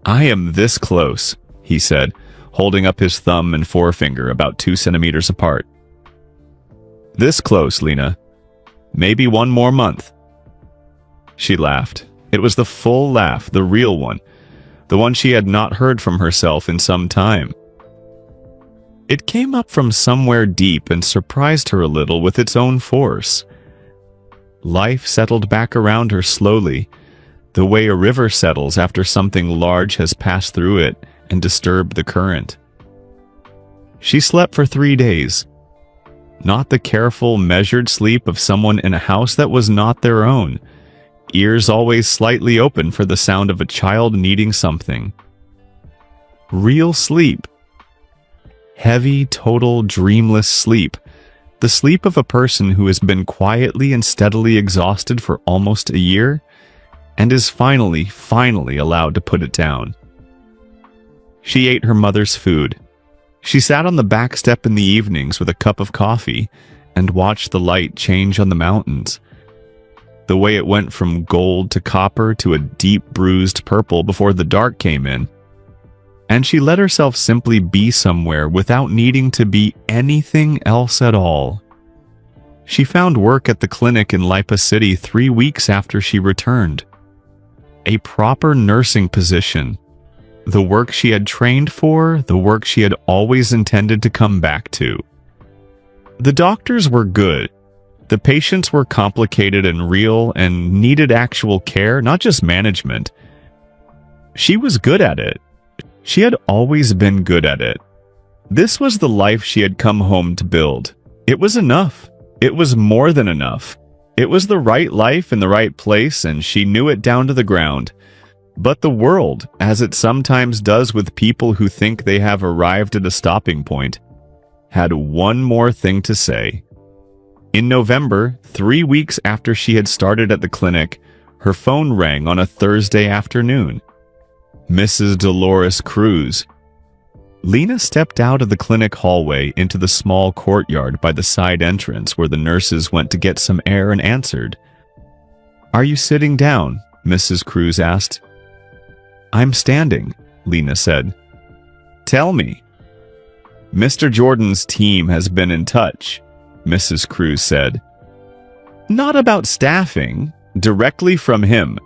"I am this close," he said, holding up his thumb and forefinger about 2 centimeters apart. "This close, Lena. Maybe one more month." She laughed. It was the full laugh, the real one, the one she had not heard from herself in some time. It came up from somewhere deep and surprised her a little with its own force. Life settled back around her slowly, the way a river settles after something large has passed through it and disturbed the current. She slept for 3 days. Not the careful, measured sleep of someone in a house that was not their own, ears always slightly open for the sound of a child needing something. Real sleep. Heavy, total, dreamless sleep. The sleep of a person who has been quietly and steadily exhausted for almost a year and is finally allowed to put it down. She ate her mother's food. She sat on the back step in the evenings with a cup of coffee and watched the light change on the mountains. The way it went from gold to copper to a deep bruised purple before the dark came in. And she let herself simply be somewhere without needing to be anything else at all. She found work at the clinic in Lipa City 3 weeks after she returned. A proper nursing position. The work she had trained for, the work she had always intended to come back to. The doctors were good. The patients were complicated and real and needed actual care, not just management. She was good at it. She had always been good at it. This was the life she had come home to build. It was enough. It was more than enough. It was the right life in the right place, and she knew it down to the ground. But the world, as it sometimes does with people who think they have arrived at a stopping point, had one more thing to say. In November, 3 weeks after she had started at the clinic, her phone rang on a Thursday afternoon. Mrs. Dolores Cruz. Lena stepped out of the clinic hallway into the small courtyard by the side entrance where the nurses went to get some air and answered. "Are you sitting down?" Mrs. Cruz asked. "I'm standing," Lena said. "Tell me." "Mr. Jordan's team has been in touch," Mrs. Cruz said. "Not about staffing, directly from him,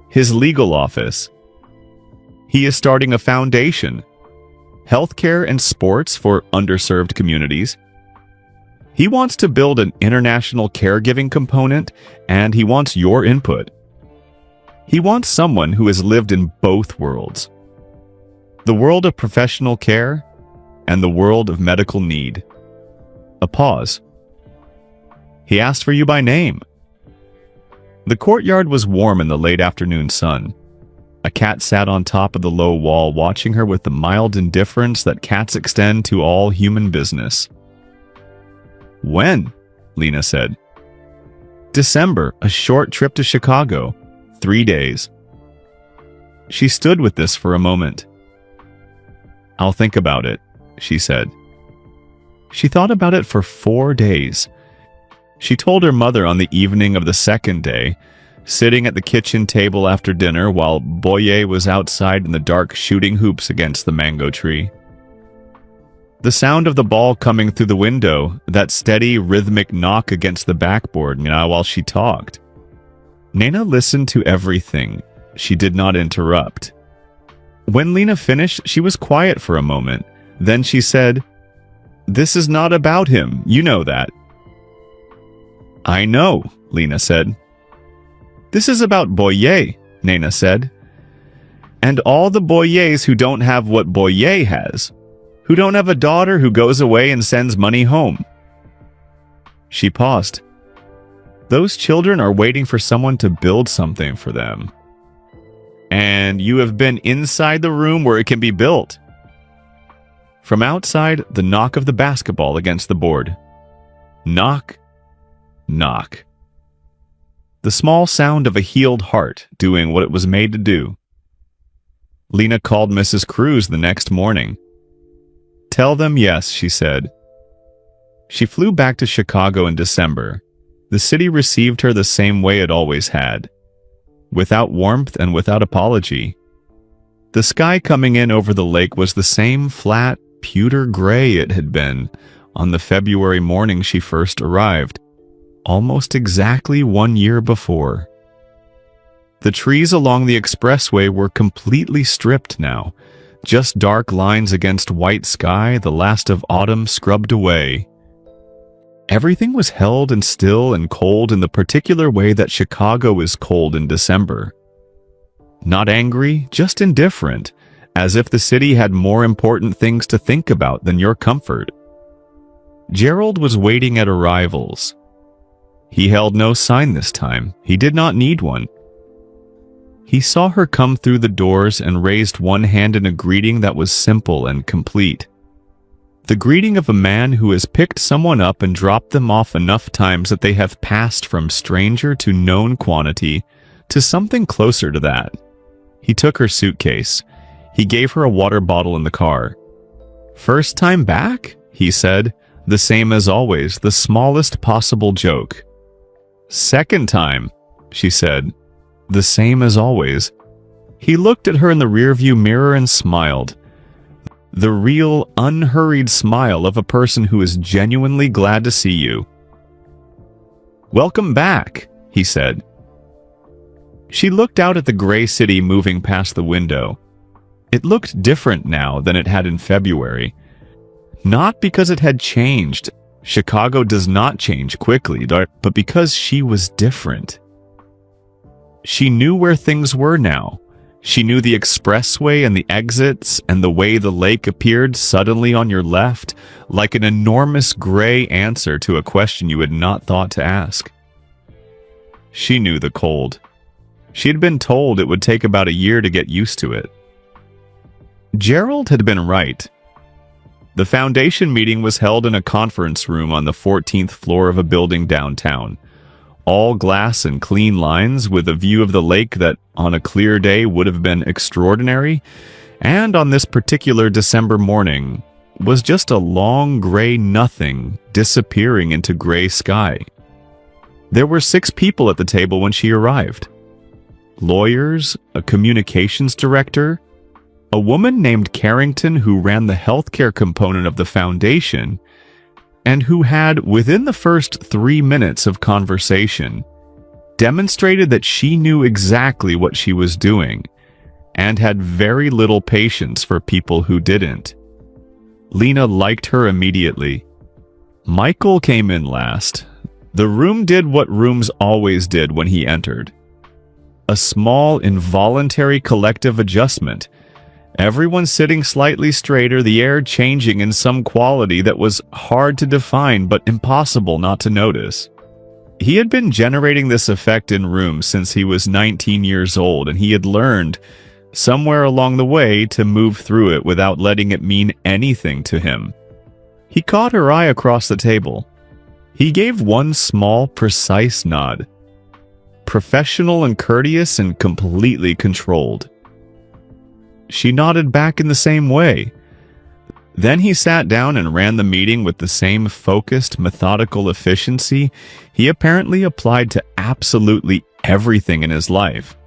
his legal office. He is starting a foundation, healthcare and sports for underserved communities. He wants to build an international caregiving component, and he wants your input. He wants someone who has lived in both worlds. The world of professional care and the world of medical need." A pause. "He asked for you by name." The courtyard was warm in the late afternoon sun. A cat sat on top of the low wall watching her with the mild indifference that cats extend to all human business. "When?" Lena said. "December, a short trip to Chicago. 3 days." She stood with this for a moment. "I'll think about it," she said. She thought about it for 4 days. She told her mother on the evening of the second day, sitting at the kitchen table after dinner while Boye was outside in the dark shooting hoops against the mango tree. The sound of the ball coming through the window, that steady, rhythmic knock against the backboard, while she talked. Nana listened to everything. She did not interrupt. When Lena finished, she was quiet for a moment. Then she said, "This is not about him, you know that." "I know," Lena said. "This is about Boye," Nana said. "And all the Boyes who don't have what Boye has, who don't have a daughter who goes away and sends money home." She paused. Those children are waiting for someone to build something for them. And you have been inside the room where it can be built. From outside, the knock of the basketball against the board. Knock, knock. The small sound of a healed heart doing what it was made to do. Lena called Mrs. Cruz the next morning. "Tell them yes," she said. She flew back to Chicago in December. The city received her the same way it always had, without warmth and without apology. The sky coming in over the lake was the same flat, pewter gray it had been on the February morning she first arrived, almost exactly 1 year before. The trees along the expressway were completely stripped now, just dark lines against white sky, the last of autumn scrubbed away. Everything was held and still and cold in the particular way that Chicago is cold in December. Not angry, just indifferent, as if the city had more important things to think about than your comfort. Gerald was waiting at arrivals. He held no sign this time. He did not need one. He saw her come through the doors and raised one hand in a greeting that was simple and complete. The greeting of a man who has picked someone up and dropped them off enough times that they have passed from stranger to known quantity to something closer to that. He took her suitcase. He gave her a water bottle in the car. "First time back?" he said, the same as always, the smallest possible joke. "Second time," she said, the same as always. He looked at her in the rearview mirror and smiled. The real, unhurried smile of a person who is genuinely glad to see you. "Welcome back," he said. She looked out at the gray city moving past the window. It looked different now than it had in February. Not because it had changed. Chicago does not change quickly, but because she was different. She knew where things were now. She knew the expressway and the exits and the way the lake appeared suddenly on your left, like an enormous gray answer to a question you had not thought to ask. She knew the cold. She had been told it would take about a year to get used to it. Gerald had been right. The foundation meeting was held in a conference room on the 14th floor of a building downtown. All glass and clean lines with a view of the lake that on a clear day would have been extraordinary, and on this particular December morning was just a long gray nothing disappearing into gray sky. There were 6 people at the table when she arrived. Lawyers, a communications director, a woman named Carrington who ran the healthcare component of the foundation, and who had, within the first 3 minutes of conversation, demonstrated that she knew exactly what she was doing, and had very little patience for people who didn't. Lena liked her immediately. Michael came in last. The room did what rooms always did when he entered. A small, involuntary collective adjustment. Everyone sitting slightly straighter, the air changing in some quality that was hard to define but impossible not to notice. He had been generating this effect in rooms since he was 19 years old, and he had learned, somewhere along the way, to move through it without letting it mean anything to him. He caught her eye across the table. He gave one small, precise nod. Professional and courteous and completely controlled. She nodded back in the same way. Then he sat down and ran the meeting with the same focused, methodical efficiency he apparently applied to absolutely everything in his life.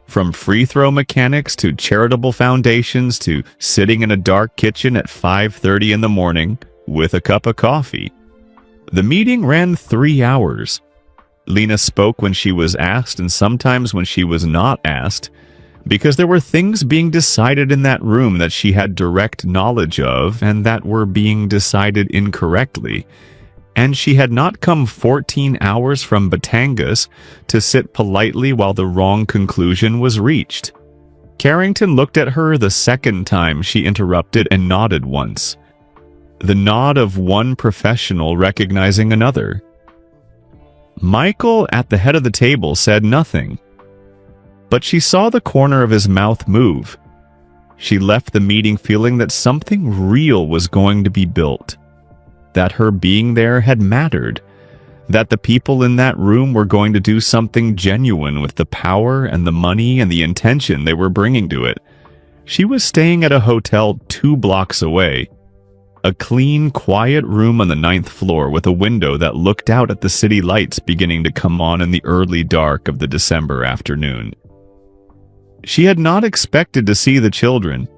From free throw mechanics to charitable foundations to sitting in a dark kitchen at 5:30 in the morning with a cup of coffee. The meeting ran 3 hours. Lena spoke when she was asked and sometimes when she was not asked, because there were things being decided in that room that she had direct knowledge of and that were being decided incorrectly, and she had not come 14 hours from Batangas to sit politely while the wrong conclusion was reached. Carrington looked at her the second time she interrupted and nodded once. The nod of one professional recognizing another. Michael, at the head of the table, said nothing. But she saw the corner of his mouth move. She left the meeting feeling that something real was going to be built, that her being there had mattered, that the people in that room were going to do something genuine with the power and the money and the intention they were bringing to it. She was staying at a hotel 2 blocks away, a clean, quiet room on the 9th floor with a window that looked out at the city lights beginning to come on in the early dark of the December afternoon. She had not expected to see the children.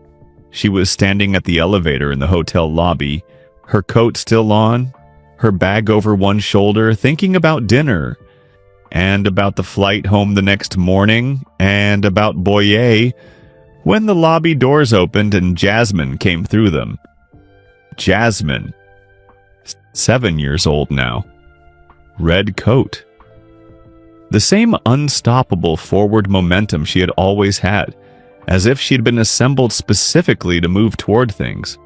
She was standing at the elevator in the hotel lobby, her coat still on, her bag over one shoulder, thinking about dinner, and about the flight home the next morning, and about Boyer, when the lobby doors opened and Jasmine came through them. Jasmine, 7 years old now. Red coat. The same unstoppable forward momentum she had always had, as if she'd been assembled specifically to move toward things.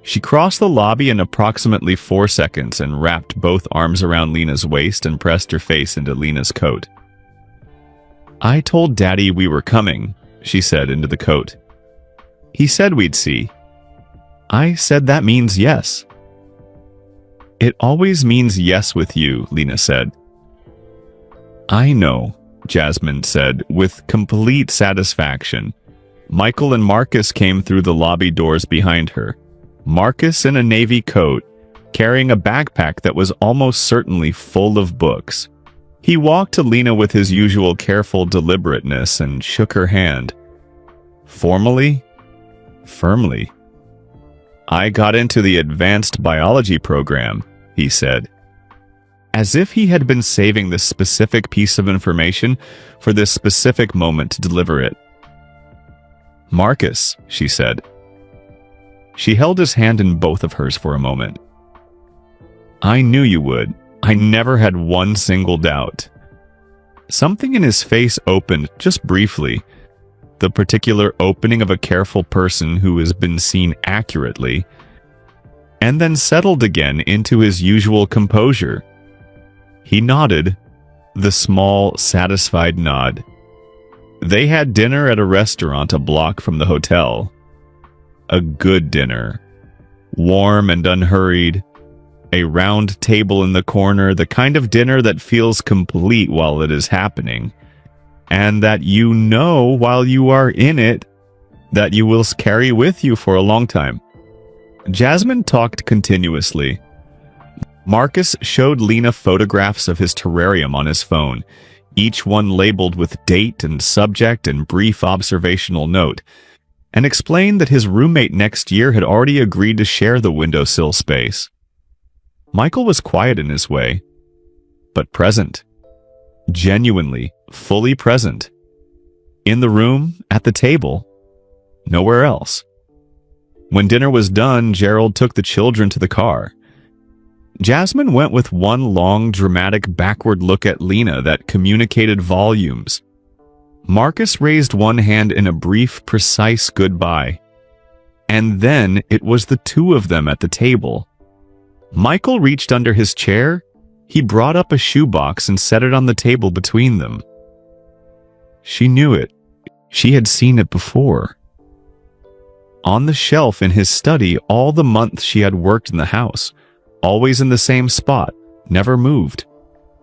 She crossed the lobby in approximately 4 seconds and wrapped both arms around Lena's waist and pressed her face into Lena's coat. "I told Daddy we were coming," she said into the coat. "He said we'd see. I said that means yes." "It always means yes with you," Lena said. "I know," Jasmine said, with complete satisfaction. Michael and Marcus came through the lobby doors behind her. Marcus in a navy coat, carrying a backpack that was almost certainly full of books. He walked to Lena with his usual careful deliberateness and shook her hand. Formally, firmly. "I got into the advanced biology program," he said, as if he had been saving this specific piece of information for this specific moment to deliver it. "Marcus," she said. She held his hand in both of hers for a moment. "I knew you would. I never had one single doubt." Something in his face opened just briefly, the particular opening of a careful person who has been seen accurately, and then settled again into his usual composure. He nodded, the small, satisfied nod. They had dinner at a restaurant a block from the hotel. A good dinner. Warm and unhurried. A round table in the corner, the kind of dinner that feels complete while it is happening, and that you know while you are in it, that you will carry with you for a long time. Jasmine talked continuously. Marcus showed Lena photographs of his terrarium on his phone, each one labeled with date and subject and brief observational note, and explained that his roommate next year had already agreed to share the windowsill space. Michael was quiet in his way, but present. Genuinely, fully present. In the room, at the table, nowhere else. When dinner was done, Gerald took the children to the car. Jasmine went with one long, dramatic backward look at Lena that communicated volumes. Marcus raised one hand in a brief, precise goodbye. And then it was the two of them at the table. Michael reached under his chair. He brought up a shoebox and set it on the table between them. She knew it. She had seen it before. On the shelf in his study all the months she had worked in the house. Always in the same spot, never moved.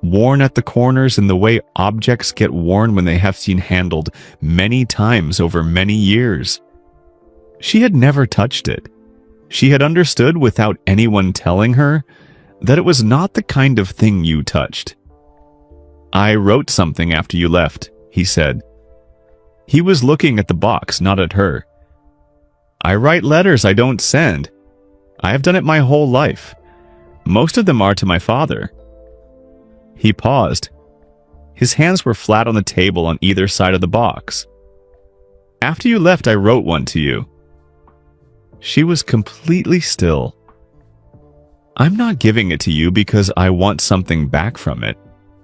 Worn at the corners in the way objects get worn when they have been handled many times over many years. She had never touched it. She had understood without anyone telling her that it was not the kind of thing you touched. "I wrote something after you left," he said. He was looking at the box, not at her. "I write letters I don't send. I have done it my whole life. Most of them are to my father." He paused. His hands were flat on the table on either side of the box. "After you left, I wrote one to you." She was completely still. "I'm not giving it to you because I want something back from it,"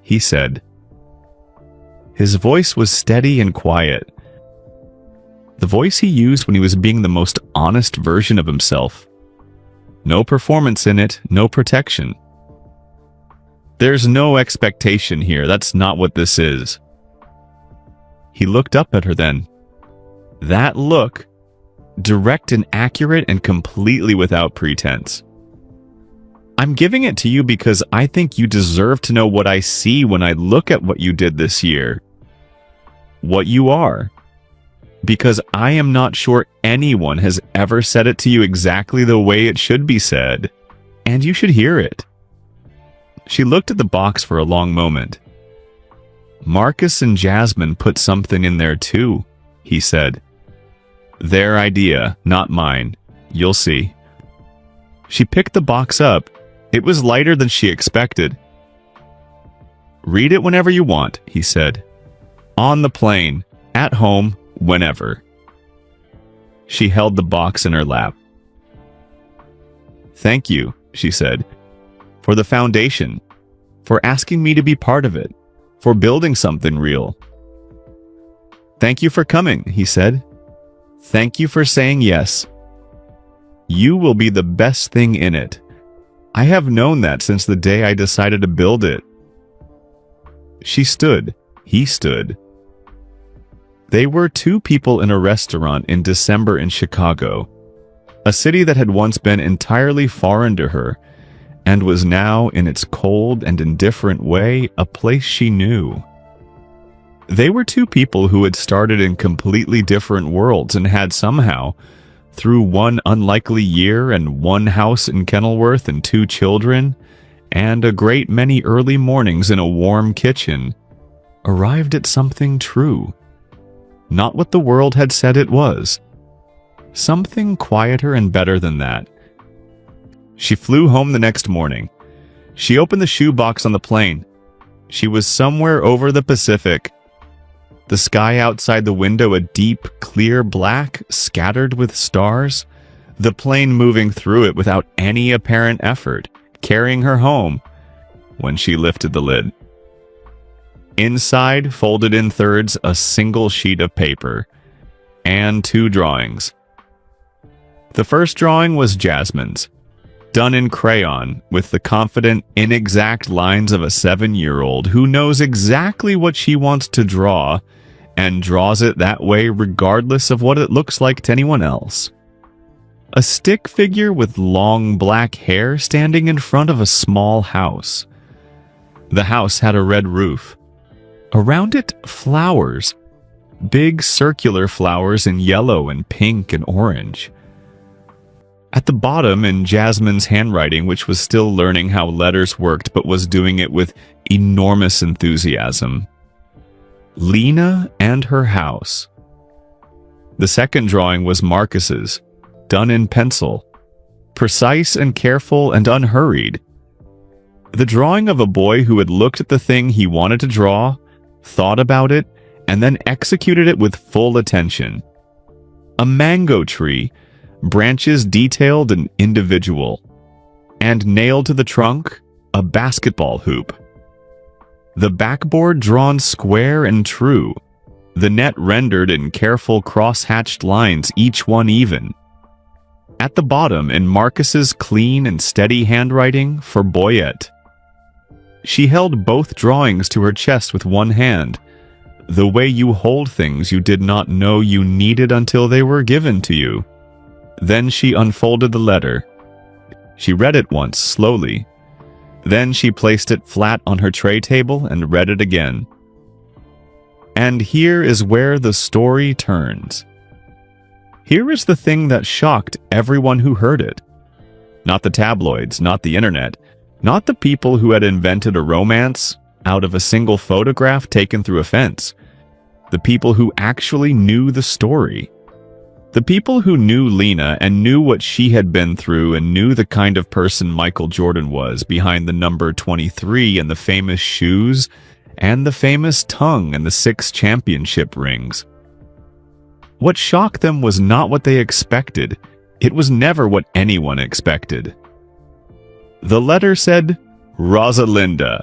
he said. His voice was steady and quiet. The voice he used when he was being the most honest version of himself. No performance in it, no protection. There's no expectation here. That's not what this is. He looked up at her then. That look, direct and accurate and completely without pretense. I'm giving it to you because I think you deserve to know what I see when I look at what you did this year. What you are. Because I am not sure anyone has ever said it to you exactly the way it should be said. And you should hear it. She looked at the box for a long moment. Marcus and Jasmine put something in there too, he said. Their idea, not mine. You'll see. She picked the box up. It was lighter than she expected. Read it whenever you want, he said. On the plane, at home, whenever. She held the box in her lap. Thank you, she said, for the foundation, for asking me to be part of it, for building something real. Thank you for coming, he said. Thank you for saying yes. You will be the best thing in it. I have known that since the day I decided to build it. She stood. He stood. They were two people in a restaurant in December in Chicago, a city that had once been entirely foreign to her, and was now, in its cold and indifferent way, a place she knew. They were two people who had started in completely different worlds and had somehow, through one unlikely year and one house in Kenilworth and 2 children, and a great many early mornings in a warm kitchen, arrived at something true. Not what the world had said it was. Something quieter and better than that. She flew home the next morning. She opened the shoebox on the plane. She was somewhere over the Pacific. The sky outside the window a deep, clear black, scattered with stars. The plane moving through it without any apparent effort, carrying her home when she lifted the lid. Inside, folded in thirds, a single sheet of paper and 2 drawings. The first drawing was Jasmine's, done in crayon with the confident, inexact lines of a 7-year-old who knows exactly what she wants to draw and draws it that way regardless of what it looks like to anyone else. A stick figure with long black hair standing in front of a small house. The house had a red roof. Around it, flowers. Big circular flowers in yellow and pink and orange. At the bottom, in Jasmine's handwriting, which was still learning how letters worked but was doing it with enormous enthusiasm, Lena and her house. The second drawing was Marcus's, done in pencil, precise and careful and unhurried. The drawing of a boy who had looked at the thing he wanted to draw, thought about it, and then executed it with full attention. A mango tree, branches detailed and individual, and nailed to the trunk, a basketball hoop. The backboard drawn square and true, the net rendered in careful cross-hatched lines, each one even. At the bottom, in Marcus's clean and steady handwriting, for Boyette. She held both drawings to her chest with one hand, the way you hold things you did not know you needed until they were given to you. Then she unfolded the letter. She read it once, slowly. Then she placed it flat on her tray table and read it again. And here is where the story turns. Here is the thing that shocked everyone who heard it. Not the tabloids, not the internet, not the people who had invented a romance out of a single photograph taken through a fence. The people who actually knew the story. The people who knew Lena and knew what she had been through and knew the kind of person Michael Jordan was behind the number 23 and the famous shoes and the famous tongue and the 6 championship rings. What shocked them was not what they expected. It was never what anyone expected. The letter said, Rosalinda,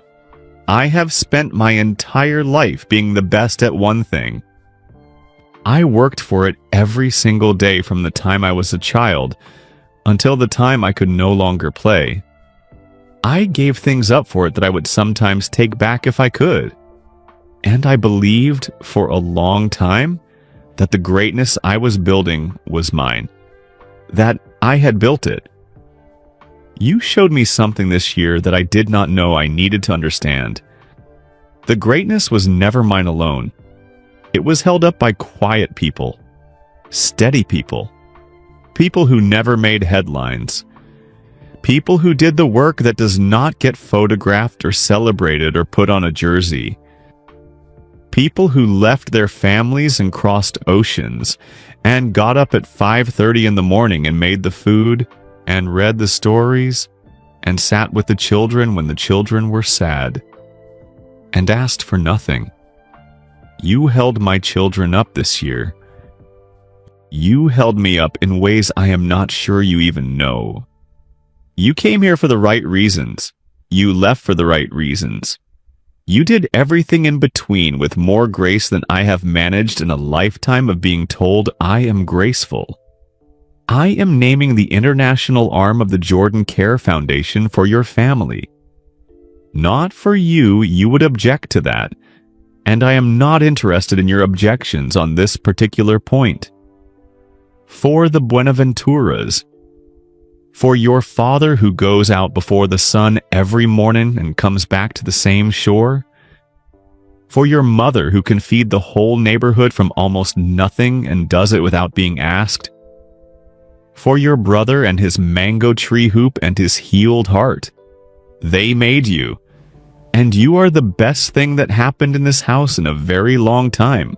I have spent my entire life being the best at one thing. I worked for it every single day from the time I was a child until the time I could no longer play. I gave things up for it that I would sometimes take back if I could. And I believed for a long time that the greatness I was building was mine, that I had built it. You showed me something this year that I did not know I needed to understand. The greatness was never mine alone. It was held up by quiet people, steady people, people who never made headlines, people who did the work that does not get photographed or celebrated or put on a jersey. People who left their families and crossed oceans and got up at 5:30 in the morning and made the food and read the stories and sat with the children when the children were sad and asked for nothing. You held my children up this year. You held me up in ways I am not sure you even know. You came here for the right reasons. You left for the right reasons. You did everything in between with more grace than I have managed in a lifetime of being told I am graceful. I am naming the international arm of the Jordan Care Foundation for your family. Not for you, you would object to that, and I am not interested in your objections on this particular point. For the Buenaventuras, for your father who goes out before the sun every morning and comes back to the same shore, for your mother who can feed the whole neighborhood from almost nothing and does it without being asked, for your brother and his mango tree hoop and his healed heart. They made you, and you are the best thing that happened in this house in a very long time.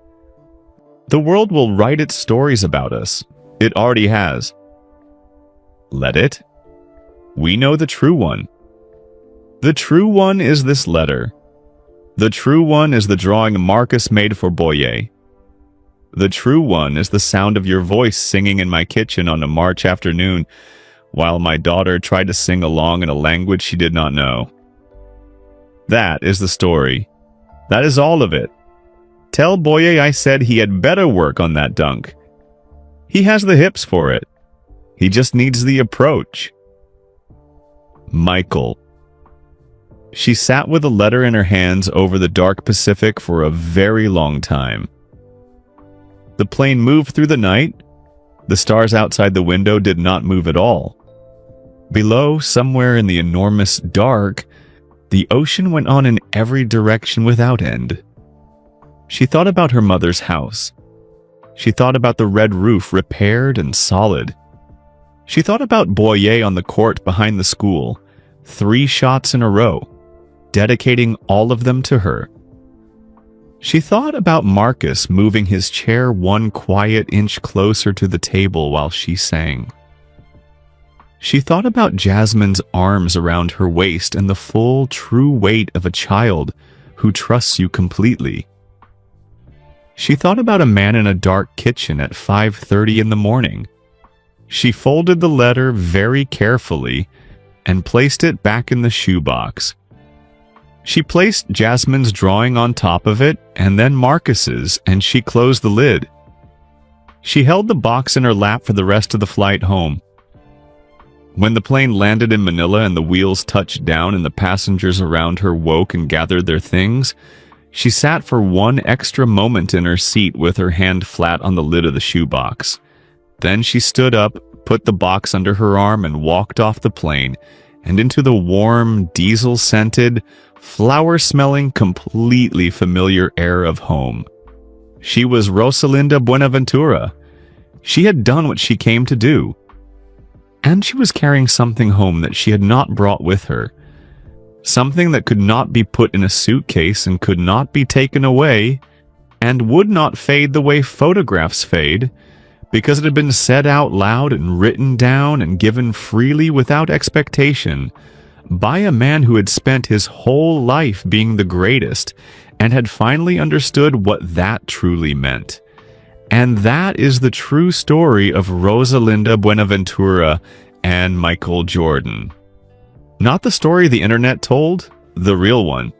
The world will write its stories about us. It already has. Let it. We know the true one. The true one is this letter. The true one is the drawing Marcus made for Boye. The true one is the sound of your voice singing in my kitchen on a March afternoon while my daughter tried to sing along in a language she did not know. That is the story. That is all of it. Tell Boye I said he had better work on that dunk. He has the hips for it. He just needs the approach. Michael. She sat with a letter in her hands over the dark Pacific for a very long time. The plane moved through the night. The stars outside the window did not move at all. Below, somewhere in the enormous dark, the ocean went on in every direction without end. She thought about her mother's house. She thought about the red roof repaired and solid. She thought about Boye on the court behind the school, 3 shots in a row, dedicating all of them to her. She thought about Marcus moving his chair 1 quiet inch closer to the table while she sang. She thought about Jasmine's arms around her waist and the full, true weight of a child who trusts you completely. She thought about a man in a dark kitchen at 5:30 in the morning. She folded the letter very carefully and placed it back in the shoebox. She placed Jasmine's drawing on top of it and then Marcus's, and she closed the lid. She held the box in her lap for the rest of the flight home. When the plane landed in Manila and the wheels touched down and the passengers around her woke and gathered their things, she sat for 1 extra moment in her seat with her hand flat on the lid of the shoebox. Then she stood up, put the box under her arm, and walked off the plane and into the warm, diesel-scented, flower-smelling, completely familiar air of home. She was Rosalinda Buenaventura. She had done what she came to do. And she was carrying something home that she had not brought with her. Something that could not be put in a suitcase and could not be taken away and would not fade the way photographs fade, because it had been said out loud and written down and given freely without expectation by a man who had spent his whole life being the greatest and had finally understood what that truly meant. And that is the true story of Rosalinda Buenaventura and Michael Jordan. Not the story the internet told, the real one.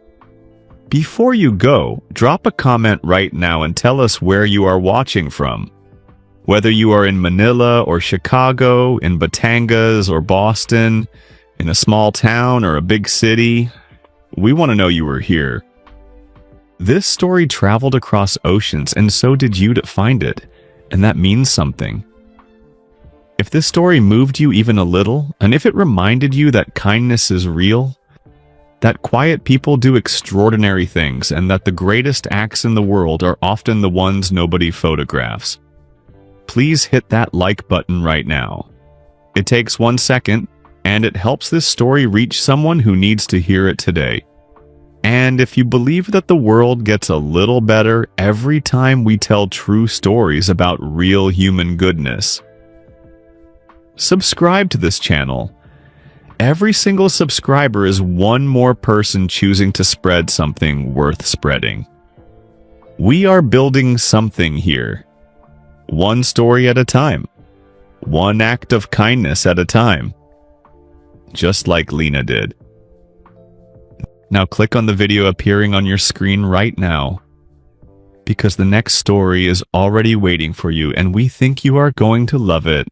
Before you go, drop a comment right now and tell us where you are watching from. Whether you are in Manila or Chicago, in Batangas or Boston, in a small town or a big city, we want to know you were here. This story traveled across oceans, and so did you to find it, and that means something. If this story moved you even a little, and if it reminded you that kindness is real, that quiet people do extraordinary things, and that the greatest acts in the world are often the ones nobody photographs, please hit that like button right now. It takes 1 second, and it helps this story reach someone who needs to hear it today. And if you believe that the world gets a little better every time we tell true stories about real human goodness, subscribe to this channel. Every single subscriber is one more person choosing to spread something worth spreading. We are building something here. One story at a time. One act of kindness at a time. Just like Lena did. Now click on the video appearing on your screen right now, because the next story is already waiting for you and we think you are going to love it.